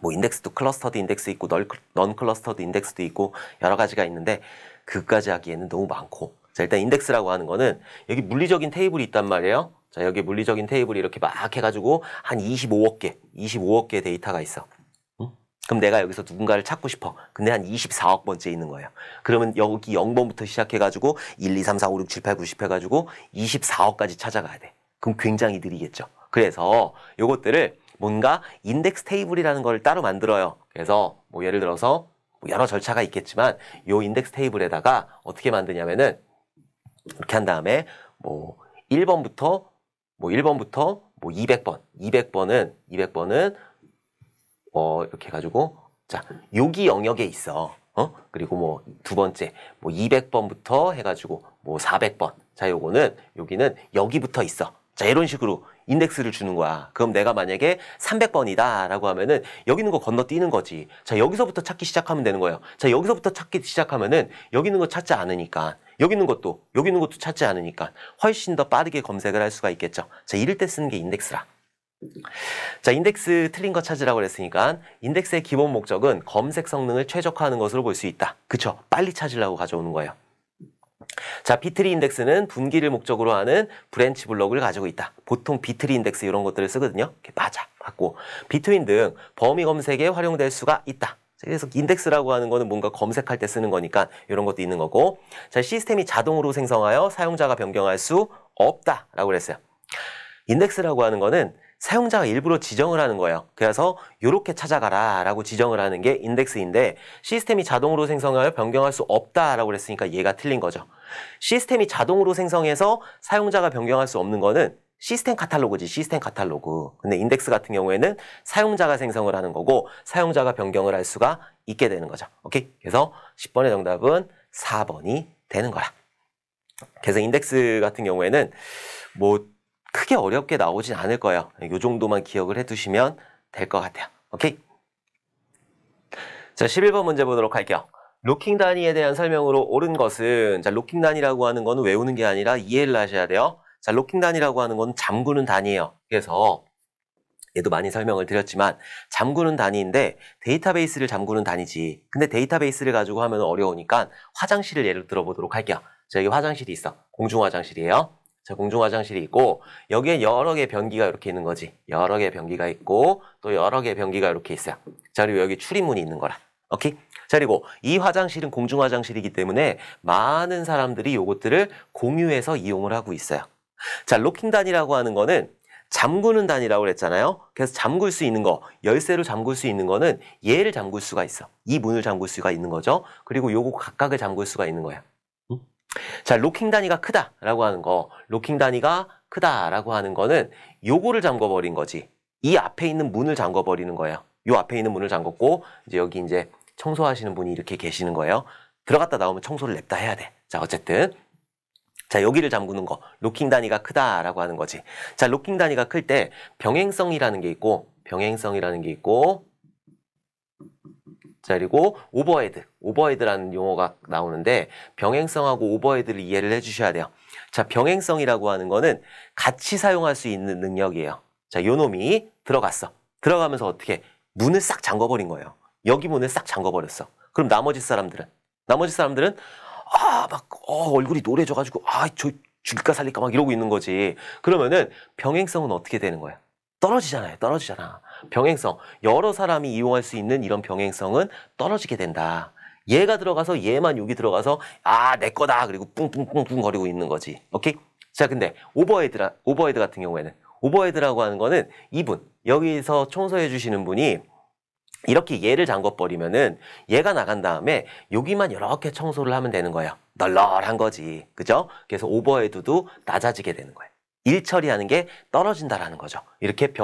뭐 인덱스도 클러스터드 인덱스 있고 넌 클러스터드 인덱스도 있고 여러 가지가 있는데 그까지 하기에는 너무 많고, 자, 일단 인덱스라고 하는 거는 여기 물리적인 테이블이 있단 말이에요. 자, 여기 물리적인 테이블이 이렇게 막 해가지고 한 25억 개 데이터가 있어. 그럼 내가 여기서 누군가를 찾고 싶어. 근데 한 24억 번째 있는 거예요. 그러면 여기 0번부터 시작해가지고 1, 2, 3, 4, 5, 6, 7, 8, 9, 10 해가지고 24억까지 찾아가야 돼. 그럼 굉장히 느리겠죠. 그래서 요것들을 뭔가 인덱스 테이블이라는 걸 따로 만들어요. 그래서 뭐 예를 들어서 뭐 여러 절차가 있겠지만 요 인덱스 테이블에다가 어떻게 만드냐면은 이렇게 한 다음에 뭐 1번부터 뭐 200번은 이렇게 해가지고, 자, 여기 영역에 있어. 그리고 뭐, 두 번째, 뭐, 200번부터 해가지고, 뭐, 400번. 자, 여기는 여기부터 있어. 자, 이런 식으로 인덱스를 주는 거야. 그럼 내가 만약에 300번이다 라고 하면은, 여기 있는 거 건너뛰는 거지. 자, 여기서부터 찾기 시작하면 되는 거예요. 자, 여기서부터 찾기 시작하면은, 여기 있는 거 찾지 않으니까, 여기 있는 것도 찾지 않으니까, 훨씬 더 빠르게 검색을 할 수가 있겠죠. 자, 이럴 때 쓰는 게 인덱스라. 자, 인덱스 틀린 거 찾으라고 그랬으니까 인덱스의 기본 목적은 검색 성능을 최적화하는 것으로 볼 수 있다. 그쵸? 빨리 찾으려고 가져오는 거예요. 자, 비트리 인덱스는 분기를 목적으로 하는 브랜치 블록을 가지고 있다. 보통 비트리 인덱스 이런 것들을 쓰거든요. 맞아, 맞고 비트윈 등 범위 검색에 활용될 수가 있다. 그래서 인덱스라고 하는 거는 뭔가 검색할 때 쓰는 거니까 이런 것도 있는 거고, 자, 시스템이 자동으로 생성하여 사용자가 변경할 수 없다라고 그랬어요. 인덱스라고 하는 거는 사용자가 일부러 지정을 하는 거예요. 그래서 이렇게 찾아가라 라고 지정을 하는 게 인덱스인데, 시스템이 자동으로 생성하여 변경할 수 없다라고 그랬으니까 얘가 틀린 거죠. 시스템이 자동으로 생성해서 사용자가 변경할 수 없는 거는 시스템 카탈로그지, 시스템 카탈로그. 근데 인덱스 같은 경우에는 사용자가 생성을 하는 거고 사용자가 변경을 할 수가 있게 되는 거죠. 오케이? 그래서 10번의 정답은 4번이 되는 거야. 그래서 인덱스 같은 경우에는 뭐 크게 어렵게 나오진 않을 거예요. 이 정도만 기억을 해두시면 될 것 같아요. 오케이? 자, 11번 문제 보도록 할게요. 로킹 단위에 대한 설명으로 옳은 것은, 자, 로킹 단위라고 하는 거는 외우는 게 아니라 이해를 하셔야 돼요. 자, 로킹 단위라고 하는 건 잠그는 단위예요. 그래서 얘도 많이 설명을 드렸지만 잠그는 단위인데 데이터베이스를 잠그는 단위지. 근데 데이터베이스를 가지고 하면 어려우니까 화장실을 예를 들어보도록 할게요. 자, 여기 화장실이 있어. 공중 화장실이에요. 자, 공중 화장실이 있고 여기에 여러 개의 변기가 이렇게 있는 거지. 여러 개의 변기가 있고 또 여러 개의 변기가 이렇게 있어요. 자, 그리고 여기 출입문이 있는 거라. 오케이? 자, 그리고 이 화장실은 공중 화장실이기 때문에 많은 사람들이 요것들을 공유해서 이용을 하고 있어요. 자, 로킹 단위라고 하는 거는 잠그는 단위라고 그랬잖아요. 그래서 잠글 수 있는 거, 열쇠로 잠글 수 있는 거는 얘를 잠글 수가 있어. 이 문을 잠글 수가 있는 거죠. 그리고 요거 각각을 잠글 수가 있는 거야. 자, 로킹 단위가 크다라고 하는 거, 로킹 단위가 크다라고 하는 거는 요거를 잠궈버린 거지. 이 앞에 있는 문을 잠궈버리는 거예요. 요 앞에 있는 문을 잠궜고 이제 여기 이제 청소하시는 분이 이렇게 계시는 거예요. 들어갔다 나오면 청소를 냅다 해야 돼. 자, 어쨌든 자, 여기를 잠그는 거, 로킹 단위가 크다라고 하는 거지. 자, 로킹 단위가 클 때 병행성이라는 게 있고 자, 그리고 오버헤드라는 용어가 나오는데 병행성하고 오버헤드를 이해를 해주셔야 돼요. 자, 병행성이라고 하는 거는 같이 사용할 수 있는 능력이에요. 자, 요 놈이 들어갔어. 들어가면서 어떻게 문을 싹 잠궈버린 거예요. 여기 문을 싹 잠궈버렸어. 그럼 나머지 사람들은 얼굴이 노래져가지고 저 죽일까 살릴까 막 이러고 있는 거지. 그러면은 병행성은 어떻게 되는 거야? 떨어지잖아. 병행성, 여러 사람이 이용할 수 있는 이런 병행성은 떨어지게 된다. 얘가 들어가서 얘만 여기 들어가서 내 거다 그리고 뿡뿡뿡뿡 거리고 있는 거지. 오케이? 자, 근데 오버헤드 같은 경우에는 오버헤드라고 하는 거는 이분, 여기서 청소해 주시는 분이 이렇게 얘를 잠궈버리면은 얘가 나간 다음에 여기만 이렇게 청소를 하면 되는 거예요. 널널한 거지. 그죠? 그래서 오버헤드도 낮아지게 되는 거예요. 일 처리하는 게 떨어진다라는 거죠. 이렇게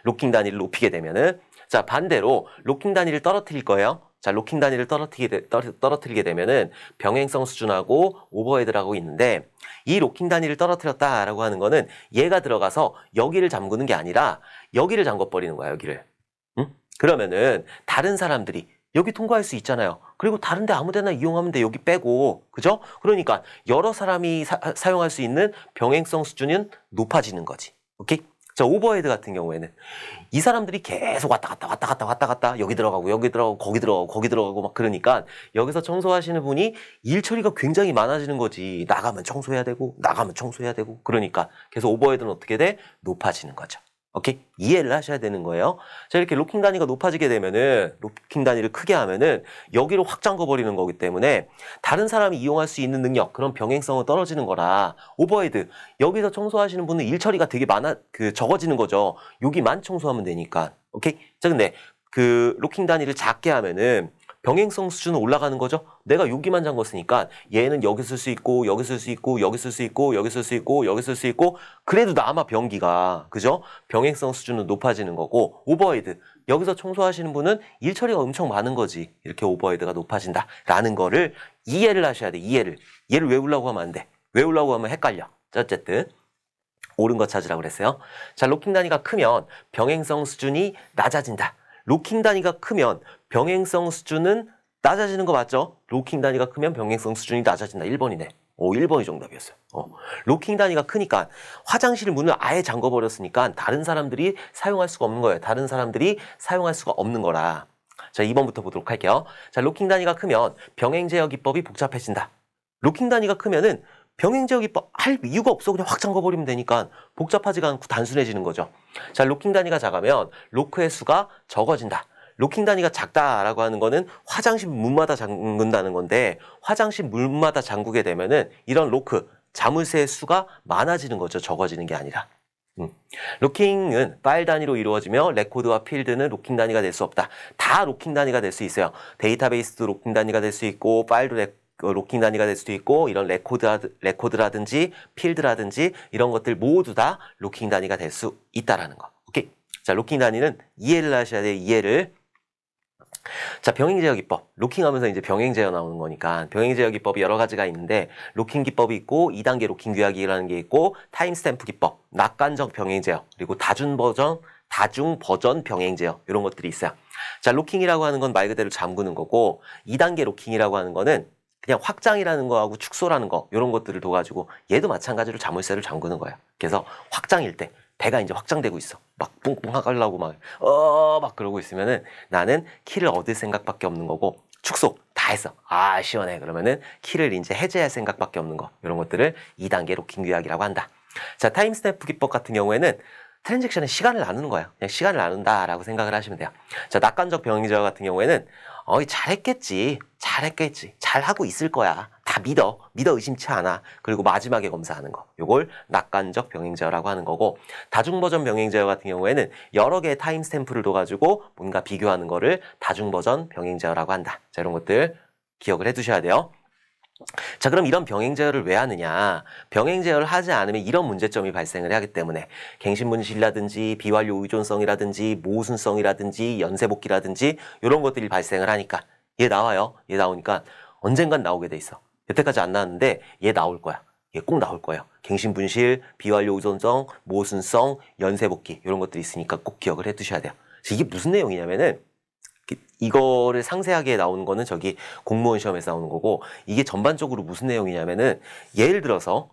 로킹 단위를 높이게 되면은. 자, 반대로 로킹 단위를 떨어뜨릴 거예요. 자, 로킹 단위를 떨어뜨리게 되면은 병행성 수준하고 오버헤드라고 있는데 이 로킹 단위를 떨어뜨렸다라고 하는 거는 얘가 들어가서 여기를 잠그는 게 아니라 여기를 잠궈버리는 거야, 여기를. 응? 그러면은 다른 사람들이 여기 통과할 수 있잖아요. 그리고 다른데 아무데나 이용하면 돼, 여기 빼고. 그죠? 그러니까 여러 사람이 사용할 수 있는 병행성 수준은 높아지는 거지. 오케이? 자, 오버헤드 같은 경우에는 이 사람들이 계속 왔다 갔다 여기 들어가고 거기 들어가고 막 그러니까 여기서 청소하시는 분이 일 처리가 굉장히 많아지는 거지. 나가면 청소해야 되고 그러니까 계속 오버헤드는 어떻게 돼? 높아지는 거죠. 오케이? 이해를 하셔야 되는 거예요. 자, 이렇게 로킹 단위가 높아지게 되면은, 로킹 단위를 크게 하면은, 여기를 확 잠궈버리는 거기 때문에, 다른 사람이 이용할 수 있는 능력, 그런 병행성은 떨어지는 거라, 오버헤드, 여기서 청소하시는 분은 일 처리가 되게 적어지는 거죠. 여기만 청소하면 되니까. 오케이? 자, 근데, 로킹 단위를 작게 하면은, 병행성 수준은 올라가는 거죠. 내가 여기만 잠궜으니까 얘는 여기 쓸 수 있고 여기 쓸 수 있고 여기 쓸 수 있고 여기 쓸 수 있고 여기 쓸 수 있고 그래도 남아 변기가. 그죠? 병행성 수준은 높아지는 거고 오버헤드. 여기서 청소하시는 분은 일 처리가 엄청 많은 거지. 이렇게 오버헤드가 높아진다라는 거를 이해를 하셔야 돼. 이해를. 얘를 외우려고 하면 안 돼. 외우려고 하면 헷갈려. 어쨌든 옳은 거 찾으라고 그랬어요. 자, 로킹 단위가 크면 병행성 수준이 낮아진다. 로킹 단위가 크면 병행성 수준은 낮아지는 거 맞죠? 로킹 단위가 크면 병행성 수준이 낮아진다. 1번이네. 1번이 정답이었어요. 로킹 단위가 크니까 화장실 문을 아예 잠궈버렸으니까 다른 사람들이 사용할 수가 없는 거예요. 다른 사람들이 사용할 수가 없는 거라. 자, 2번부터 보도록 할게요. 자, 로킹 단위가 크면 병행 제어 기법이 복잡해진다. 로킹 단위가 크면은 병행 제어 기법 할 이유가 없어. 그냥 확 잠궈버리면 되니까 복잡하지가 않고 단순해지는 거죠. 자, 로킹 단위가 작으면 로크의 수가 적어진다. 로킹 단위가 작다라고 하는 거는 화장실 문마다 잠근다는 건데 화장실 문마다 잠그게 되면은 이런 로크, 자물쇠의 수가 많아지는 거죠. 적어지는 게 아니라. 로킹은 파일 단위로 이루어지며 레코드와 필드는 로킹 단위가 될 수 없다. 다 로킹 단위가 될 수 있어요. 데이터베이스도 로킹 단위가 될 수 있고 파일도 로킹 단위가 될 수도 있고 이런 레코드라든지 필드라든지 이런 것들 모두 다 로킹 단위가 될 수 있다라는 거. 오케이. 자, 로킹 단위는 이해를 하셔야 돼요. 이해를. 자, 병행 제어 기법. 로킹하면서 이제 병행 제어 나오는 거니까 병행 제어 기법이 여러 가지가 있는데 로킹 기법이 있고 2단계 로킹 규약이라는 게 있고 타임 스탬프 기법, 낙관적 병행 제어, 그리고 다중 버전 병행 제어 이런 것들이 있어요. 자, 로킹이라고 하는 건 말 그대로 잠그는 거고 2단계 로킹이라고 하는 거는 그냥 확장이라는 거하고 축소라는 거 이런 것들을 둬가지고 얘도 마찬가지로 자물쇠를 잠그는 거야. 그래서 확장일 때 배가 이제 확장되고 있어. 막 뿡뿡 하려고 막 그러고 있으면은 나는 키를 얻을 생각밖에 없는 거고 축소 다 했어. 아, 시원해. 그러면은 키를 이제 해제할 생각밖에 없는 거. 이런 것들을 2단계 로킹 규약이라고 한다. 자, 타임 스탬프 기법 같은 경우에는 트랜잭션은 시간을 나누는 거야. 그냥 시간을 나눈다라고 생각을 하시면 돼요. 자, 낙관적 병행 제어 같은 경우에는 잘했겠지. 잘하고 있을 거야. 다 믿어 의심치 않아. 그리고 마지막에 검사하는 거. 요걸 낙관적 병행 제어라고 하는 거고 다중 버전 병행 제어 같은 경우에는 여러 개의 타임 스탬프를 둬가지고 뭔가 비교하는 거를 다중 버전 병행 제어라고 한다. 자, 이런 것들 기억을 해두셔야 돼요. 자, 그럼 이런 병행 제어를 왜 하느냐? 병행 제어를 하지 않으면 이런 문제점이 발생을 하기 때문에 갱신분실이라든지 비완료 의존성이라든지 모순성이라든지 연쇄복귀라든지 이런 것들이 발생을 하니까 얘 나와요. 얘 나오니까 언젠간 나오게 돼 있어. 여태까지 안 나왔는데 얘 나올 거야. 얘 꼭 나올 거예요. 갱신분실, 비완료 의존성, 모순성, 연쇄복귀 이런 것들이 있으니까 꼭 기억을 해두셔야 돼요. 이게 무슨 내용이냐면은 이거를 상세하게 나오는 거는 저기 공무원 시험에서 나오는 거고 이게 전반적으로 무슨 내용이냐면은 예를 들어서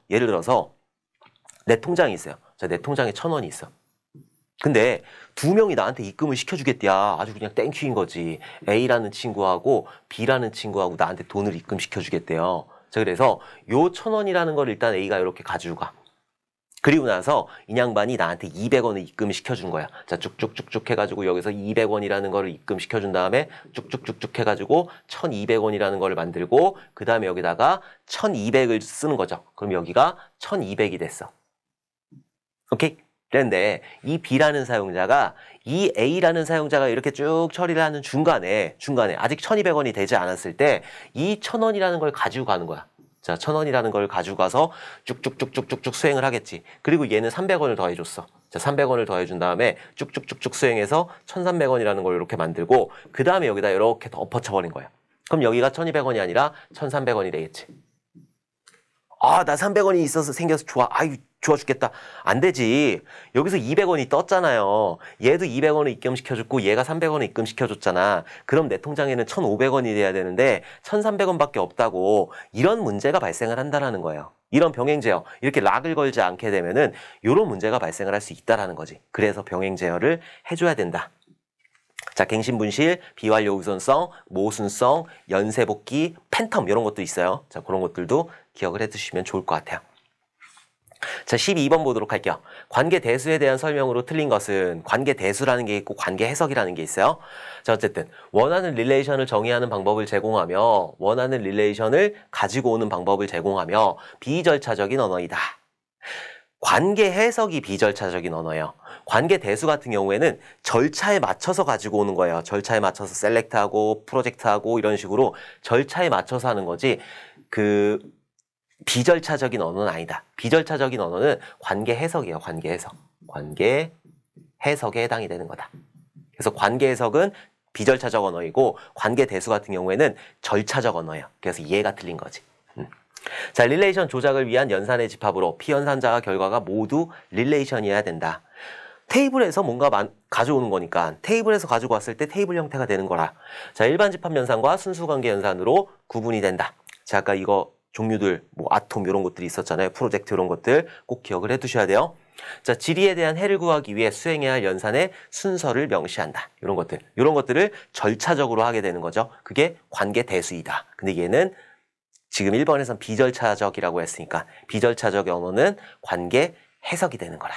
내 통장이 있어요. 자, 내 통장에 1,000원이 있어. 근데 두 명이 나한테 입금을 시켜주겠대야. 아주 그냥 땡큐인 거지. A라는 친구하고 B라는 친구하고 나한테 돈을 입금시켜주겠대요. 자, 그래서 요 1,000원이라는 걸 일단 A가 이렇게 가지고 가. 그리고 나서 이 양반이 나한테 200원을 입금시켜준 거야. 자, 쭉쭉쭉쭉 해가지고 여기서 200원이라는 거를 입금시켜준 다음에 쭉쭉쭉쭉 해가지고 1,200원이라는 거를 만들고 그 다음에 여기다가 1,200을 쓰는 거죠. 그럼 여기가 1,200이 됐어. 오케이? 그런데 이 B라는 사용자가 이 A라는 사용자가 이렇게 쭉 처리를 하는 중간에 아직 1,200원이 되지 않았을 때 이 1,000원이라는 걸 가지고 가는 거야. 자, 1,000원이라는 걸 가지고 가서 쭉쭉쭉쭉쭉쭉 수행을 하겠지. 그리고 얘는 300원을 더해줬어. 자, 300원을 더해준 다음에 쭉쭉쭉쭉 수행해서 1,300원이라는 걸 이렇게 만들고 그 다음에 여기다 이렇게 엎어쳐버린 거야. 그럼 여기가 1,200원이 아니라 1,300원이 되겠지. 아, 나 300원이 있어서 생겨서 좋아. 아유, 좋아 죽겠다. 안 되지. 여기서 200원이 떴잖아요. 얘도 200원을 입금시켜줬고 얘가 300원을 입금시켜줬잖아. 그럼 내 통장에는 1,500원이 돼야 되는데 1,300원밖에 없다고. 이런 문제가 발생을 한다는 거예요. 이런 병행 제어, 이렇게 락을 걸지 않게 되면은 이런 문제가 발생을 할 수 있다라는 거지. 그래서 병행 제어를 해줘야 된다. 자, 갱신분실, 비완료 우선성, 모순성, 연쇄복귀, 팬텀 이런 것도 있어요. 자, 그런 것들도 기억을 해두시면 좋을 것 같아요. 자, 12번 보도록 할게요. 관계대수에 대한 설명으로 틀린 것은 관계대수라는 게 있고 관계해석이라는 게 있어요. 자, 어쨌든 원하는 릴레이션을 정의하는 방법을 제공하며 원하는 릴레이션을 가지고 오는 방법을 제공하며 비절차적인 언어이다. 관계 해석이 비절차적인 언어예요. 관계 대수 같은 경우에는 절차에 맞춰서 가지고 오는 거예요. 절차에 맞춰서 셀렉트하고 프로젝트하고 이런 식으로 절차에 맞춰서 하는 거지 그 비절차적인 언어는 아니다. 비절차적인 언어는 관계 해석이에요. 관계 해석. 관계 해석에 해당이 되는 거다. 그래서 관계 해석은 비절차적 언어이고 관계 대수 같은 경우에는 절차적 언어예요. 그래서 얘가 틀린 거지. 자, 릴레이션 조작을 위한 연산의 집합으로 피연산자와 결과가 모두 릴레이션이어야 된다. 테이블에서 뭔가 가져오는 거니까 테이블에서 가지고 왔을 때 테이블 형태가 되는 거라. 자, 일반 집합 연산과 순수관계 연산으로 구분이 된다. 자, 아까 이거 종류들 뭐 아톰 이런 것들이 있었잖아요. 프로젝트 이런 것들 꼭 기억을 해두셔야 돼요. 자, 질의에 대한 해를 구하기 위해 수행해야 할 연산의 순서를 명시한다. 이런 것들을 절차적으로 하게 되는 거죠. 그게 관계 대수이다. 근데 얘는 지금 1번에선 비절차적이라고 했으니까 비절차적 언어는 관계 해석이 되는 거라.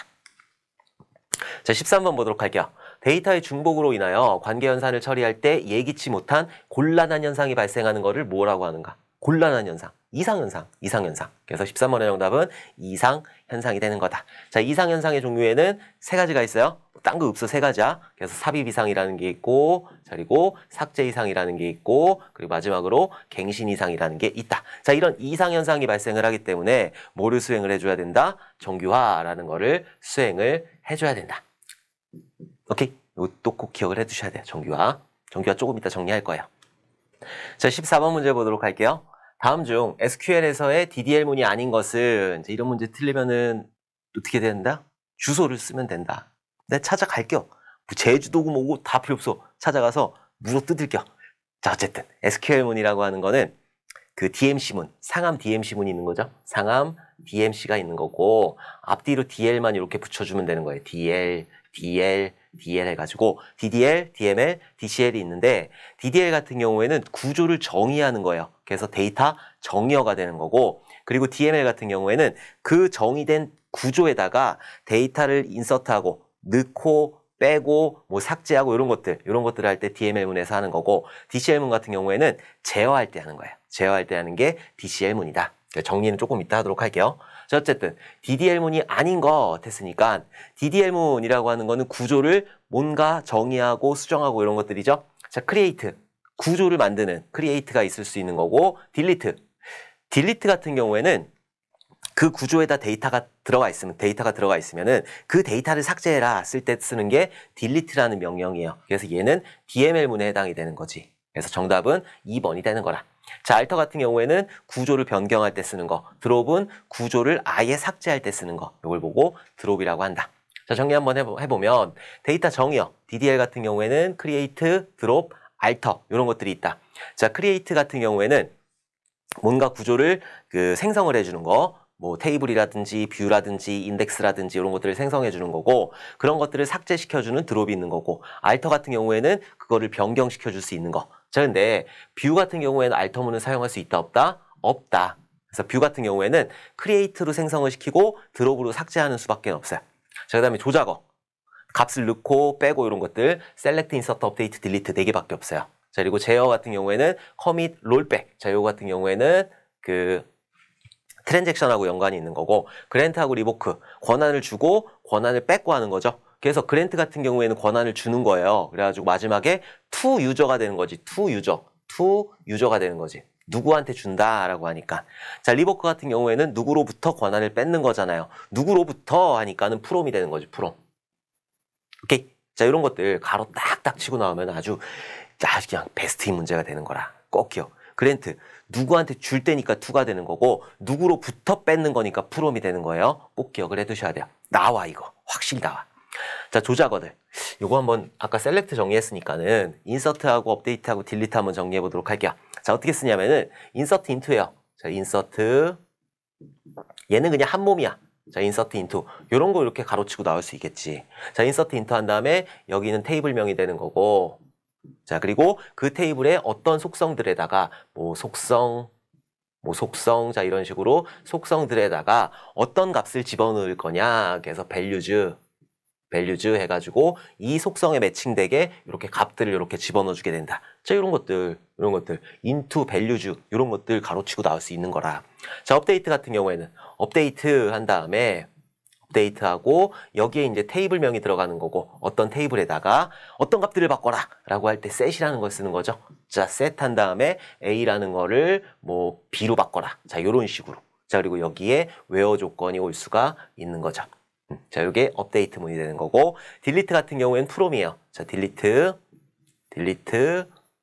자, 13번 보도록 할게요. 데이터의 중복으로 인하여 관계 현상을 처리할 때 예기치 못한 곤란한 현상이 발생하는 것을 뭐라고 하는가? 곤란한 현상, 이상현상. 그래서 13번의 정답은 이상현상이 되는 거다. 자, 이상현상의 종류에는 세 가지가 있어요. 딴 거 없어, 세 가지야. 그래서 삽입 이상이라는 게 있고, 그리고 삭제 이상이라는 게 있고, 그리고 마지막으로 갱신 이상이라는 게 있다. 자, 이런 이상현상이 발생을 하기 때문에 뭐를 수행을 해줘야 된다? 정규화라는 거를 수행을 해줘야 된다. 오케이? 이것도 꼭 기억을 해두셔야 돼요. 정규화 조금 이따 정리할 거예요. 자, 14번 문제 보도록 할게요. 다음 중 SQL에서의 DDL문이 아닌 것은 이제 이런 문제 틀리면은 어떻게 된다? 주소를 쓰면 된다. 내가 찾아갈게요. 뭐 제주도고 뭐고 다 필요 없어. 찾아가서 물어 뜯을게요. 자, 어쨌든 SQL문이라고 하는 거는 그 DMC문, 상암 DMC문이 있는 거죠. 상암 DMC가 있는 거고 앞뒤로 DL만 이렇게 붙여주면 되는 거예요. DL 해가지고 DDL, DML, DCL이 있는데 DDL 같은 경우에는 구조를 정의하는 거예요. 그래서 데이터 정의어가 되는 거고 그리고 DML 같은 경우에는 그 정의된 구조에다가 데이터를 인서트하고 넣고 빼고 뭐 삭제하고 이런 것들을 할 때 DML문에서 하는 거고 DCL문 같은 경우에는 제어할 때 하는 거예요. 제어할 때 하는 게 DCL문이다. 정리는 조금 이따 하도록 할게요. 자, 어쨌든 DDL문이 아닌 것 했으니까 DDL문이라고 하는 거는 구조를 뭔가 정의하고 수정하고 이런 것들이죠. 자, create, 구조를 만드는 create가 있을 수 있는 거고 delete 같은 경우에는 그 구조에다 데이터가 들어가 있으면은 그 데이터를 삭제해라 쓸 때 쓰는 게 delete라는 명령이에요. 그래서 얘는 DML문에 해당이 되는 거지. 그래서 정답은 2번이 되는 거라. 자, alter 같은 경우에는 구조를 변경할 때 쓰는 거, drop은 구조를 아예 삭제할 때 쓰는 거, 이걸 보고 drop이라고 한다. 자, 정리 한번 해보면 데이터 정의어, DDL 같은 경우에는 create, drop, alter 이런 것들이 있다. 자, create 같은 경우에는 뭔가 구조를 생성을 해주는 거, 뭐 테이블이라든지 뷰라든지 인덱스라든지 이런 것들을 생성해 주는 거고 그런 것들을 삭제시켜주는 드롭이 있는 거고 알터 같은 경우에는 그거를 변경시켜 줄 수 있는 거. 자, 근데 뷰 같은 경우에는 알터문을 사용할 수 있다 없다? 없다. 그래서 뷰 같은 경우에는 크리에이트로 생성을 시키고 드롭으로 삭제하는 수밖에 없어요. 자, 그 다음에 조작어, 값을 넣고 빼고 이런 것들 셀렉트, 인서트, 업데이트, 딜리트 4개밖에 없어요. 자, 그리고 제어 같은 경우에는 커밋, 롤백. 자, 요거 같은 경우에는 트랜잭션하고 연관이 있는 거고 그랜트하고 리보크, 권한을 주고 권한을 뺏고 하는 거죠. 그래서 그랜트 같은 경우에는 권한을 주는 거예요. 그래가지고 마지막에 to user가 되는 거지. to user가 되는 거지. 누구한테 준다라고 하니까. 자, 리버크 같은 경우에는 누구로부터 권한을 뺏는 거잖아요. 누구로부터 하니까는 프롬이 되는 거죠. 프롬. 오케이. 자, 이런 것들 가로 딱딱 치고 나오면 아주 그냥 베스트인 문제가 되는 거라. 꼭 기억. 그랜트. 누구한테 줄 때니까 투가 되는 거고 누구로부터 뺏는 거니까 프롬이 되는 거예요. 꼭 기억을 해두셔야 돼요. 나와 이거. 확실히 나와. 자, 조작어들. 요거 한번 아까 셀렉트 정리했으니까는 인서트하고 업데이트하고 딜리트 한번 정리해 보도록 할게요. 자, 어떻게 쓰냐면은 인서트 인투예요. 자, 인서트. 얘는 그냥 한 몸이야. 자, 인서트 인투. 요런 거 이렇게 가로치고 나올 수 있겠지. 자, 인서트 인투 한 다음에 여기는 테이블명이 되는 거고. 자, 그리고 그 테이블에 어떤 속성들에다가 속성, 자, 이런 식으로 속성들에다가 어떤 값을 집어넣을 거냐. 그래서 values 해가지고 이 속성에 매칭되게 이렇게 값들을 이렇게 집어넣어주게 된다. 자, 이런 것들, into values, 이런 것들 가로치고 나올 수 있는 거라. 자, 업데이트 같은 경우에는 업데이트 한 다음에 업데이트하고 여기에 이제 테이블명이 들어가는 거고 어떤 테이블에다가 어떤 값들을 바꿔라 라고 할 때 set이라는 걸 쓰는 거죠. 자, set 한 다음에 a라는 거를 b로 바꿔라. 자, 요런 식으로. 자, 그리고 여기에 where 조건이 올 수가 있는 거죠. 자, 요게 업데이트 문이 되는 거고 딜리트 같은 경우에는 프롬이에요. 자, 딜리트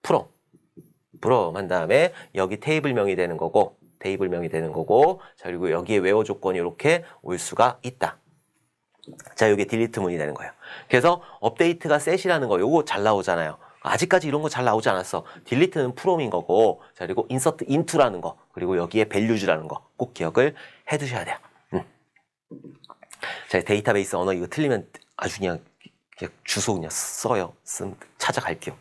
프롬 한 다음에 여기 테이블명이 되는 거고 자, 그리고 여기에 where 조건이 이렇게 올 수가 있다. 자, 요게 딜리트 문이 되는 거예요. 그래서 업데이트가 set이라는 거 요거 잘 나오잖아요. 아직까지 이런 거 잘 나오지 않았어. 딜리트는 프롬인 거고 자, 그리고 인서트 인투라는 거 그리고 여기에 values라는 거 꼭 기억을 해 두셔야 돼요. 자, 데이터베이스 언어 이거 틀리면 아주 그냥 주소 그냥 써요. 찾아갈게요.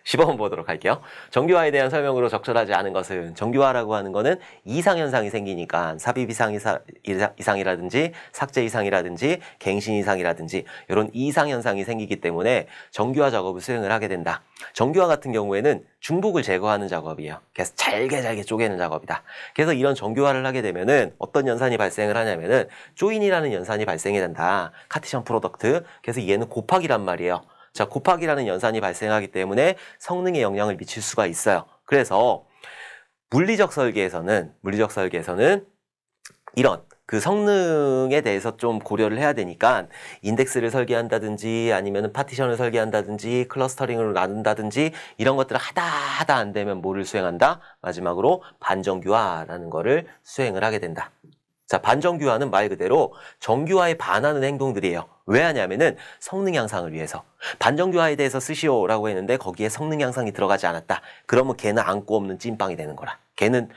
10번 보도록 할게요. 정규화에 대한 설명으로 적절하지 않은 것은 정규화라고 하는 거는 이상현상이 생기니까 삽입 이상이라든지 삭제 이상이라든지 갱신 이상이라든지 이런 이상현상이 생기기 때문에 정규화 작업을 수행을 하게 된다. 정규화 같은 경우에는 중복을 제거하는 작업이에요. 그래서 잘게 쪼개는 작업이다. 그래서 이런 정규화를 하게 되면은 어떤 연산이 발생을 하냐면은 조인이라는 연산이 발생이 된다. 카티션 프로덕트. 그래서 얘는 곱하기란 말이에요. 자, 곱하기라는 연산이 발생하기 때문에 성능에 영향을 미칠 수가 있어요. 그래서 물리적 설계에서는 이런 그 성능에 대해서 좀 고려를 해야 되니까 인덱스를 설계한다든지 아니면 파티션을 설계한다든지 클러스터링을 나눈다든지 이런 것들을 하다 안 되면 뭐를 수행한다? 마지막으로 반정규화라는 거를 수행을 하게 된다. 자, 반정규화는 말 그대로 정규화에 반하는 행동들이에요. 왜 하냐면은 성능 향상을 위해서. 반정규화에 대해서 쓰시오라고 했는데 거기에 성능 향상이 들어가지 않았다. 그러면 걔는 안고 없는 찐빵이 되는 거라. 걔는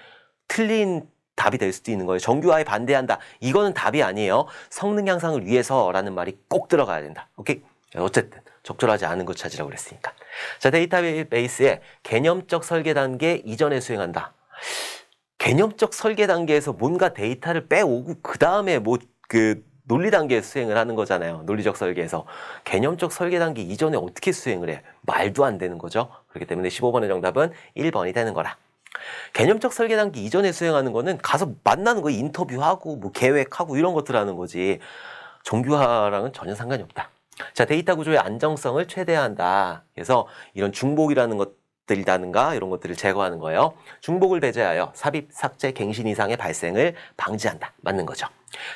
틀린 답이 될 수도 있는 거예요. 정규화에 반대한다. 이거는 답이 아니에요. 성능 향상을 위해서라는 말이 꼭 들어가야 된다. 오케이? 어쨌든 적절하지 않은 거 찾으라고 그랬으니까. 자, 데이터베이스의 개념적 설계 단계 이전에 수행한다. 개념적 설계 단계에서 뭔가 데이터를 빼오고 그 다음에 논리 단계에 수행을 하는 거잖아요. 논리적 설계에서. 개념적 설계 단계 이전에 어떻게 수행을 해? 말도 안 되는 거죠. 그렇기 때문에 15번의 정답은 1번이 되는 거라. 개념적 설계 단계 이전에 수행하는 거는 가서 만나는 거 인터뷰하고 계획하고 이런 것들 하는 거지. 정규화랑은 전혀 상관이 없다. 자, 데이터 구조의 안정성을 최대화한다. 그래서 이런 중복이라는 것들이라든가 이런 것들을 제거하는 거예요. 중복을 배제하여 삽입, 삭제, 갱신 이상의 발생을 방지한다. 맞는 거죠.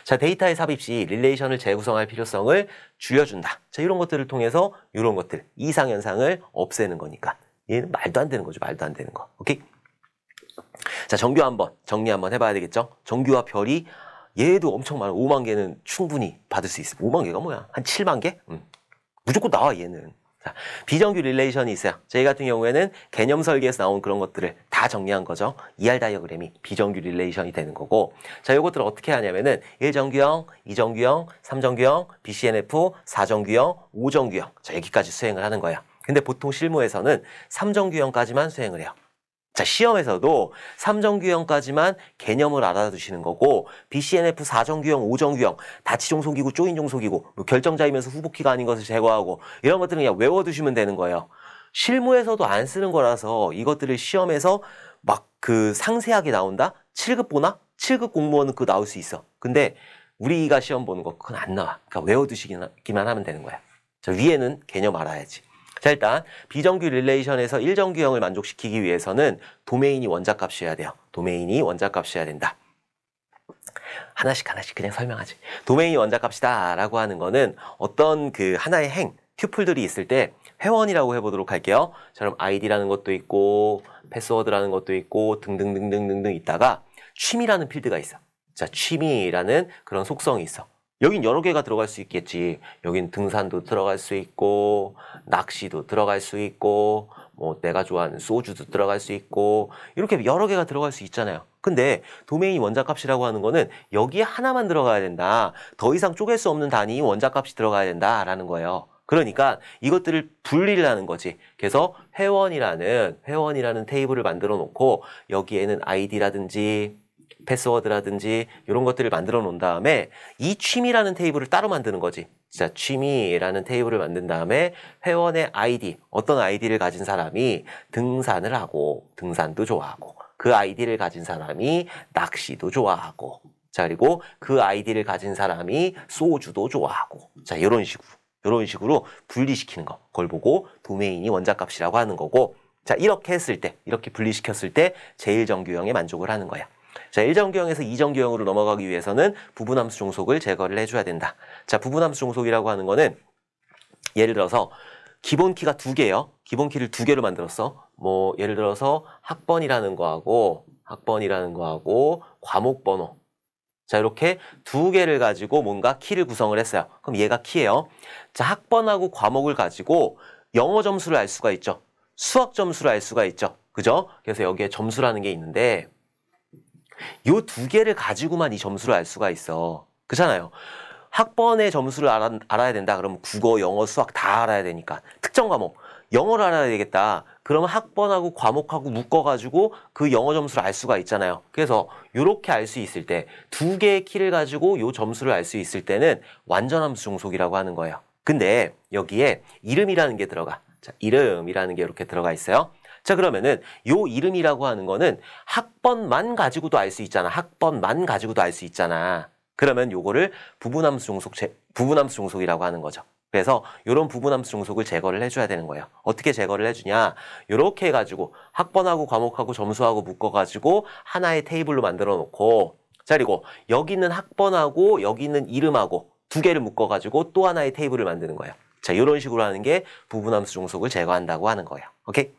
자, 데이터의 삽입 시 릴레이션을 재구성할 필요성을 줄여준다. 자, 이런 것들을 통해서 이런 것들, 이상현상을 없애는 거니까. 얘는 말도 안 되는 거죠. 말도 안 되는 거. 오케이? 자, 정규화 한번 정리 한번 해봐야 되겠죠? 정규화 별이 얘도 엄청 많아. 5만 개는 충분히 받을 수 있어. 5만 개가 뭐야? 한 7만 개? 무조건 나와 얘는. 자, 비정규 릴레이션이 있어요. 저희 같은 경우에는 개념 설계에서 나온 그런 것들을 다 정리한 거죠. ER 다이어그램이 비정규 릴레이션이 되는 거고, 자, 이것들을 어떻게 하냐면은 1정규형, 2정규형, 3정규형, BCNF, 4정규형, 5정규형. 자, 여기까지 수행을 하는 거예요. 근데 보통 실무에서는 3정규형까지만 수행을 해요. 자, 시험에서도 3정규형까지만 개념을 알아두시는 거고 BCNF 4정규형, 5정규형, 다치종속이고 조인종속이고 결정자이면서 후보키가 아닌 것을 제거하고 이런 것들은 그냥 외워두시면 되는 거예요. 실무에서도 안 쓰는 거라서 이것들을 시험에서 막 상세하게 나온다? 7급 보나? 7급 공무원은 그거 나올 수 있어. 근데 우리가 시험 보는 거 그건 안 나와. 그러니까 외워두시기만 하면 되는 거야. 자, 위에는 개념 알아야지. 자, 일단 비정규 릴레이션에서 일정규형을 만족시키기 위해서는 도메인이 원자값이어야 돼요. 도메인이 원자값이어야 된다. 하나씩 그냥 설명하지. 도메인이 원자값이다 라고 하는 거는 어떤 그 하나의 행, 튜플들이 있을 때 회원이라고 해보도록 할게요. 저럼 id라는 것도 있고 패스워드라는 것도 있고 등등등등등등 있다가 취미라는 필드가 있어. 자, 취미라는 그런 속성이 있어. 여긴 여러 개가 들어갈 수 있겠지. 여긴 등산도 들어갈 수 있고 낚시도 들어갈 수 있고 뭐 내가 좋아하는 소주도 들어갈 수 있고 이렇게 여러 개가 들어갈 수 있잖아요. 근데 도메인 원자값이라고 하는 거는 여기에 하나만 들어가야 된다. 더 이상 쪼갤 수 없는 단위 원자값이 들어가야 된다라는 거예요. 그러니까 이것들을 분리를 하는 거지. 그래서 회원이라는 테이블을 만들어 놓고 여기에는 id라든지 패스워드라든지 이런 것들을 만들어 놓은 다음에 이 취미라는 테이블을 따로 만드는 거지. 자, 취미라는 테이블을 만든 다음에 회원의 아이디, 어떤 아이디를 가진 사람이 등산을 하고 등산도 좋아하고 그 아이디를 가진 사람이 낚시도 좋아하고 자, 그리고 그 아이디를 가진 사람이 소주도 좋아하고 자, 이런 식으로 분리시키는 거. 그걸 보고 도메인이 원자값이라고 하는 거고 자, 이렇게 했을 때, 이렇게 분리시켰을 때 제1정규형에 만족을 하는 거야. 자, 1정규형에서 2정규형으로 넘어가기 위해서는 부분함수 종속을 제거를 해줘야 된다. 자, 부분함수 종속이라고 하는 거는 예를 들어서 기본키가 2개예요. 기본키를 2개로 만들었어. 뭐 예를 들어서 학번이라는 거하고 과목 번호. 자, 이렇게 2개를 가지고 뭔가 키를 구성을 했어요. 그럼 얘가 키예요. 자, 학번하고 과목을 가지고 영어 점수를 알 수가 있죠. 수학 점수를 알 수가 있죠. 그죠? 그래서 여기에 점수라는 게 있는데 요 2개를 가지고만 이 점수를 알 수가 있어. 그렇잖아요. 학번의 점수를 알아야 된다. 그러면 국어, 영어, 수학 다 알아야 되니까. 특정 과목. 영어를 알아야 되겠다. 그러면 학번하고 과목하고 묶어가지고 그 영어 점수를 알 수가 있잖아요. 그래서 이렇게 알 수 있을 때 2개의 키를 가지고 요 점수를 알 수 있을 때는 완전함수 종속이라고 하는 거예요. 근데 여기에 이름이라는 게 들어가. 자, 이름이라는 게 이렇게 들어가 있어요. 자, 그러면은 요 이름이라고 하는 거는 학번만 가지고도 알 수 있잖아. 학번만 가지고도 알 수 있잖아. 그러면 요거를 부분함수 종속이라고 하는 거죠. 그래서 이런 부분함수 종속을 제거를 해줘야 되는 거예요. 어떻게 제거를 해주냐? 이렇게 해가지고 학번하고 과목하고 점수하고 묶어가지고 하나의 테이블로 만들어 놓고 자, 그리고 여기 있는 학번하고 여기 있는 이름하고 2개를 묶어가지고 또 하나의 테이블을 만드는 거예요. 자, 이런 식으로 하는 게 부분함수 종속을 제거한다고 하는 거예요. 오케이?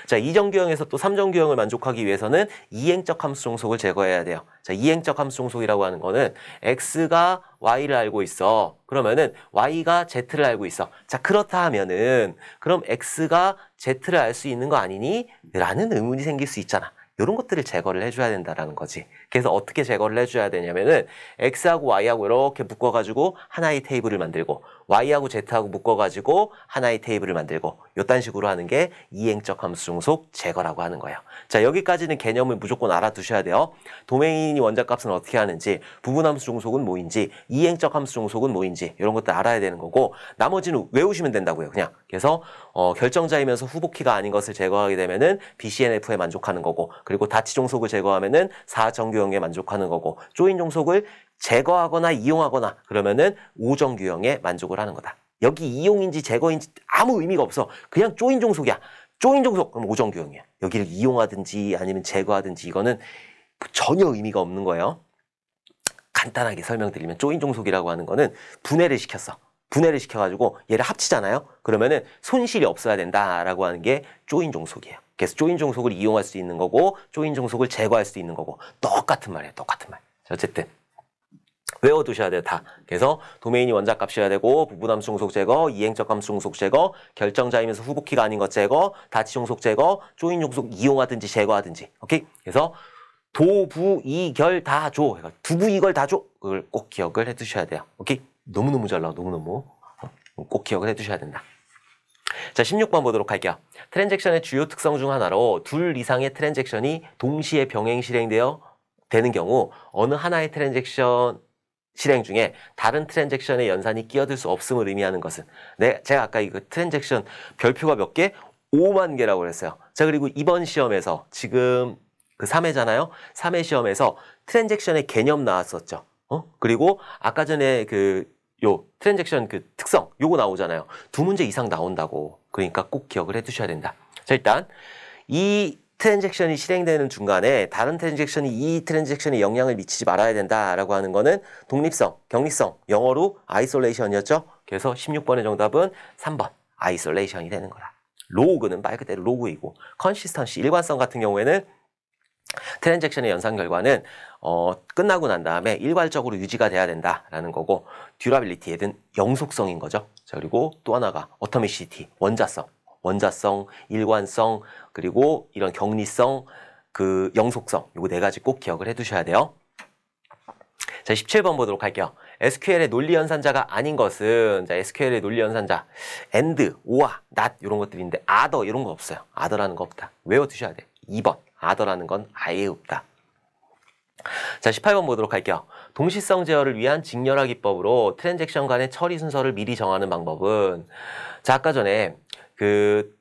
자, 2정규형에서 또 3정규형을 만족하기 위해서는 이행적 함수 종속을 제거해야 돼요. 자, 이행적 함수 종속이라고 하는 거는 x가 y를 알고 있어. 그러면은 y가 z를 알고 있어. 자, 그렇다 하면은 그럼 x가 z를 알 수 있는 거 아니니? 라는 의문이 생길 수 있잖아. 이런 것들을 제거를 해줘야 된다라는 거지. 그래서 어떻게 제거를 해줘야 되냐면은 x하고 y하고 이렇게 묶어가지고 하나의 테이블을 만들고 y하고 z하고 묶어가지고 하나의 테이블을 만들고 이딴 식으로 하는 게 이행적 함수 종속 제거라고 하는 거예요. 자, 여기까지는 개념을 무조건 알아두셔야 돼요. 도메인이 원자값은 어떻게 하는지, 부분함수 종속은 뭐인지, 이행적 함수 종속은 뭐인지 이런 것들 알아야 되는 거고 나머지는 외우시면 된다고요. 그냥. 그래서 결정자이면서 후보키가 아닌 것을 제거하게 되면은 BCNF에 만족하는 거고 그리고 다치 종속을 제거하면은 4정규형에 만족하는 거고 조인 종속을 제거하거나 이용하거나 그러면은 5정규형에 만족을 하는 거다. 여기 이용인지 제거인지 아무 의미가 없어. 그냥 조인 종속이야. 조인 종속 그럼 5정규형이야. 여기를 이용하든지 아니면 제거하든지 이거는 전혀 의미가 없는 거예요. 간단하게 설명드리면 조인 종속이라고 하는 거는 분해를 시켰어. 분해를 시켜가지고 얘를 합치잖아요. 그러면은 손실이 없어야 된다라고 하는 게 조인 종속이에요. 그래서 조인 종속을 이용할 수 있는 거고 조인 종속을 제거할 수 있는 거고 똑같은 말이에요. 똑같은 말. 자, 어쨌든 외워두셔야 돼요. 다. 그래서 도메인이 원자값이어야 되고 부분함수 종속 제거, 이행적 함수 종속 제거, 결정자이면서 후보키가 아닌 것 제거, 다치 종속 제거, 조인 종속 이용하든지 제거하든지. 오케이? 그래서 도부이결 다조. 두부이걸 다조. 그걸 꼭 기억을 해두셔야 돼요. 오케이? 너무너무 잘 나와. 너무너무. 꼭 기억을 해두셔야 된다. 자, 16번 보도록 할게요. 트랜잭션의 주요 특성 중 하나로 둘 이상의 트랜잭션이 동시에 병행 되는 경우 어느 하나의 트랜잭션 실행 중에 다른 트랜잭션의 연산이 끼어들 수 없음을 의미하는 것은 제가 아까 이거 트랜잭션 별표가 몇 개? 5만 개라고 그랬어요. 자, 그리고 이번 시험에서 지금 그 3회잖아요. 3회 시험에서 트랜잭션의 개념 나왔었죠. 그리고 아까 전에 요 트랜잭션 그 특성 요거 나오잖아요. 2문제 이상 나온다고. 그러니까 꼭 기억을 해두셔야 된다. 자, 일단 이 트랜잭션이 실행되는 중간에 다른 트랜잭션이 이 트랜잭션에 영향을 미치지 말아야 된다라고 하는 거는 독립성, 격리성, 영어로 아이솔레이션이었죠. 그래서 16번의 정답은 3번 아이솔레이션이 되는 거다. 로그는 말 그대로 로그이고 컨시스턴시, 일관성 같은 경우에는 트랜잭션의 연산 결과는 끝나고 난 다음에 일괄적으로 유지가 돼야 된다라는 거고 듀라빌리티에는 영속성인 거죠. 자, 그리고 또 하나가 어토미시티, 원자성, 일관성, 그리고 이런 격리성, 그 영속성, 요거 네 가지 꼭 기억을 해두셔야 돼요. 자, 17번 보도록 할게요. SQL의 논리 연산자가 아닌 것은, 자, SQL의 논리 연산자, and, or, not 이런 것들인데 other 이런 거 없어요. other라는 거 없다. 외워두셔야 돼. 2번, other라는 건 아예 없다. 자, 18번 보도록 할게요. 동시성 제어를 위한 직렬화 기법으로 트랜잭션 간의 처리 순서를 미리 정하는 방법은, 자, 아까 전에 그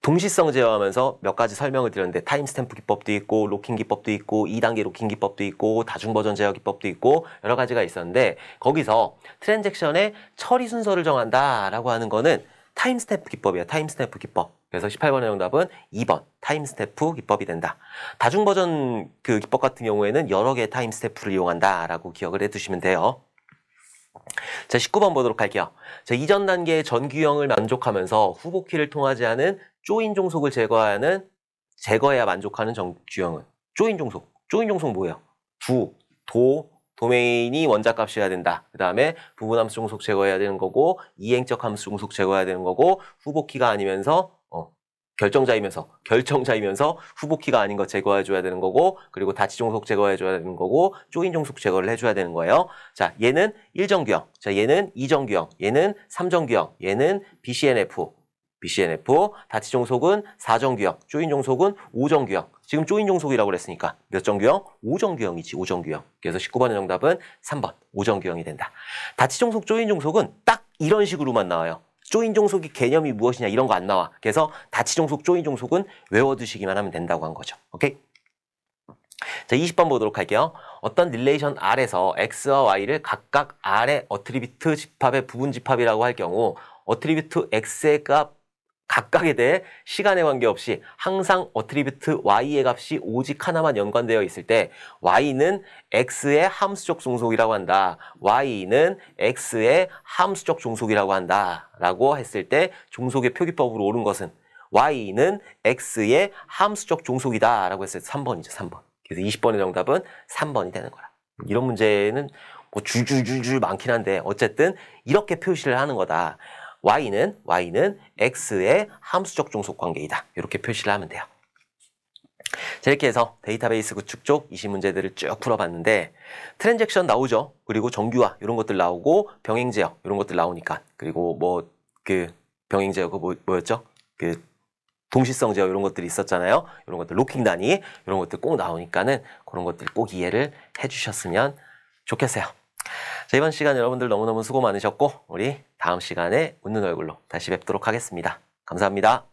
동시성 제어하면서 몇 가지 설명을 드렸는데 타임스탬프 기법도 있고 로킹 기법도 있고 2단계 로킹 기법도 있고 다중버전 제어 기법도 있고 여러 가지가 있었는데 거기서 트랜잭션의 처리 순서를 정한다라고 하는 거는 타임스탬프 기법이야. 타임스탬프 기법. 그래서 18번의 정답은 2번 타임스탬프 기법이 된다. 다중버전 그 기법 같은 경우에는 여러 개의 타임스탬프를 이용한다라고 기억을 해두시면 돼요. 자, 19번 보도록 할게요. 자, 이전 단계의 전규형을 만족하면서 후보키를 통하지 않은 조인 종속을 제거해야 만족하는 규형은 조인 종속. 조인 종속 뭐예요? 도메인이 원자값이어야 된다. 그 다음에 부분함수 종속 제거해야 되는 거고 이행적 함수 종속 제거해야 되는 거고 후보키가 아니면서 결정자이면서 후보키가 아닌 거 제거해줘야 되는 거고 그리고 다치 종속 제거해줘야 되는 거고 조인 종속 제거를 해줘야 되는 거예요. 자, 얘는 1정규형, 자, 얘는 2정규형, 얘는 3정규형, 얘는 BCNF, 다치 종속은 4정규형, 조인 종속은 5정규형. 지금 조인 종속이라고 그랬으니까 몇 정규형? 5정규형이지, 5정규형. 그래서 19번의 정답은 3번, 5정규형이 된다. 다치 종속, 조인 종속은 딱 이런 식으로만 나와요. 조인 종속의 개념이 무엇이냐 이런 거 안 나와. 그래서 다치 종속, 조인 종속은 외워두시기만 하면 된다고 한 거죠. 오케이? 자, 20번 보도록 할게요. 어떤 릴레이션 R에서 X와 Y를 각각 R의 어트리뷰트 집합의 부분 집합이라고 할 경우 어트리뷰트 X의 값 각각에 대해 시간에 관계없이 항상 어트리뷰트 Y의 값이 오직 하나만 연관되어 있을 때 Y는 X의 함수적 종속이라고 한다. Y는 X의 함수적 종속이라고 한다. 라고 했을 때 종속의 표기법으로 옳은 것은 Y는 X의 함수적 종속이다. 라고 했을 때 3번이죠. 3번. 그래서 20번의 정답은 3번이 되는 거라. 이런 문제는 뭐 줄줄줄줄 많긴 한데 어쨌든 이렇게 표시를 하는 거다. Y는 X의 함수적 종속 관계이다. 이렇게 표시를 하면 돼요. 자, 이렇게 해서 데이터베이스 구축 쪽 20문제들을 쭉 풀어봤는데 트랜잭션 나오죠. 그리고 정규화 이런 것들 나오고 병행 제어 이런 것들 나오니까 그리고 뭐 그 병행 제어가 뭐였죠? 그 동시성 제어 이런 것들이 있었잖아요. 이런 것들 로킹 단위 이런 것들 꼭 나오니까는 그런 것들 꼭 이해를 해주셨으면 좋겠어요. 자, 이번 시간 여러분들 너무너무 수고 많으셨고 우리 다음 시간에 웃는 얼굴로 다시 뵙도록 하겠습니다. 감사합니다.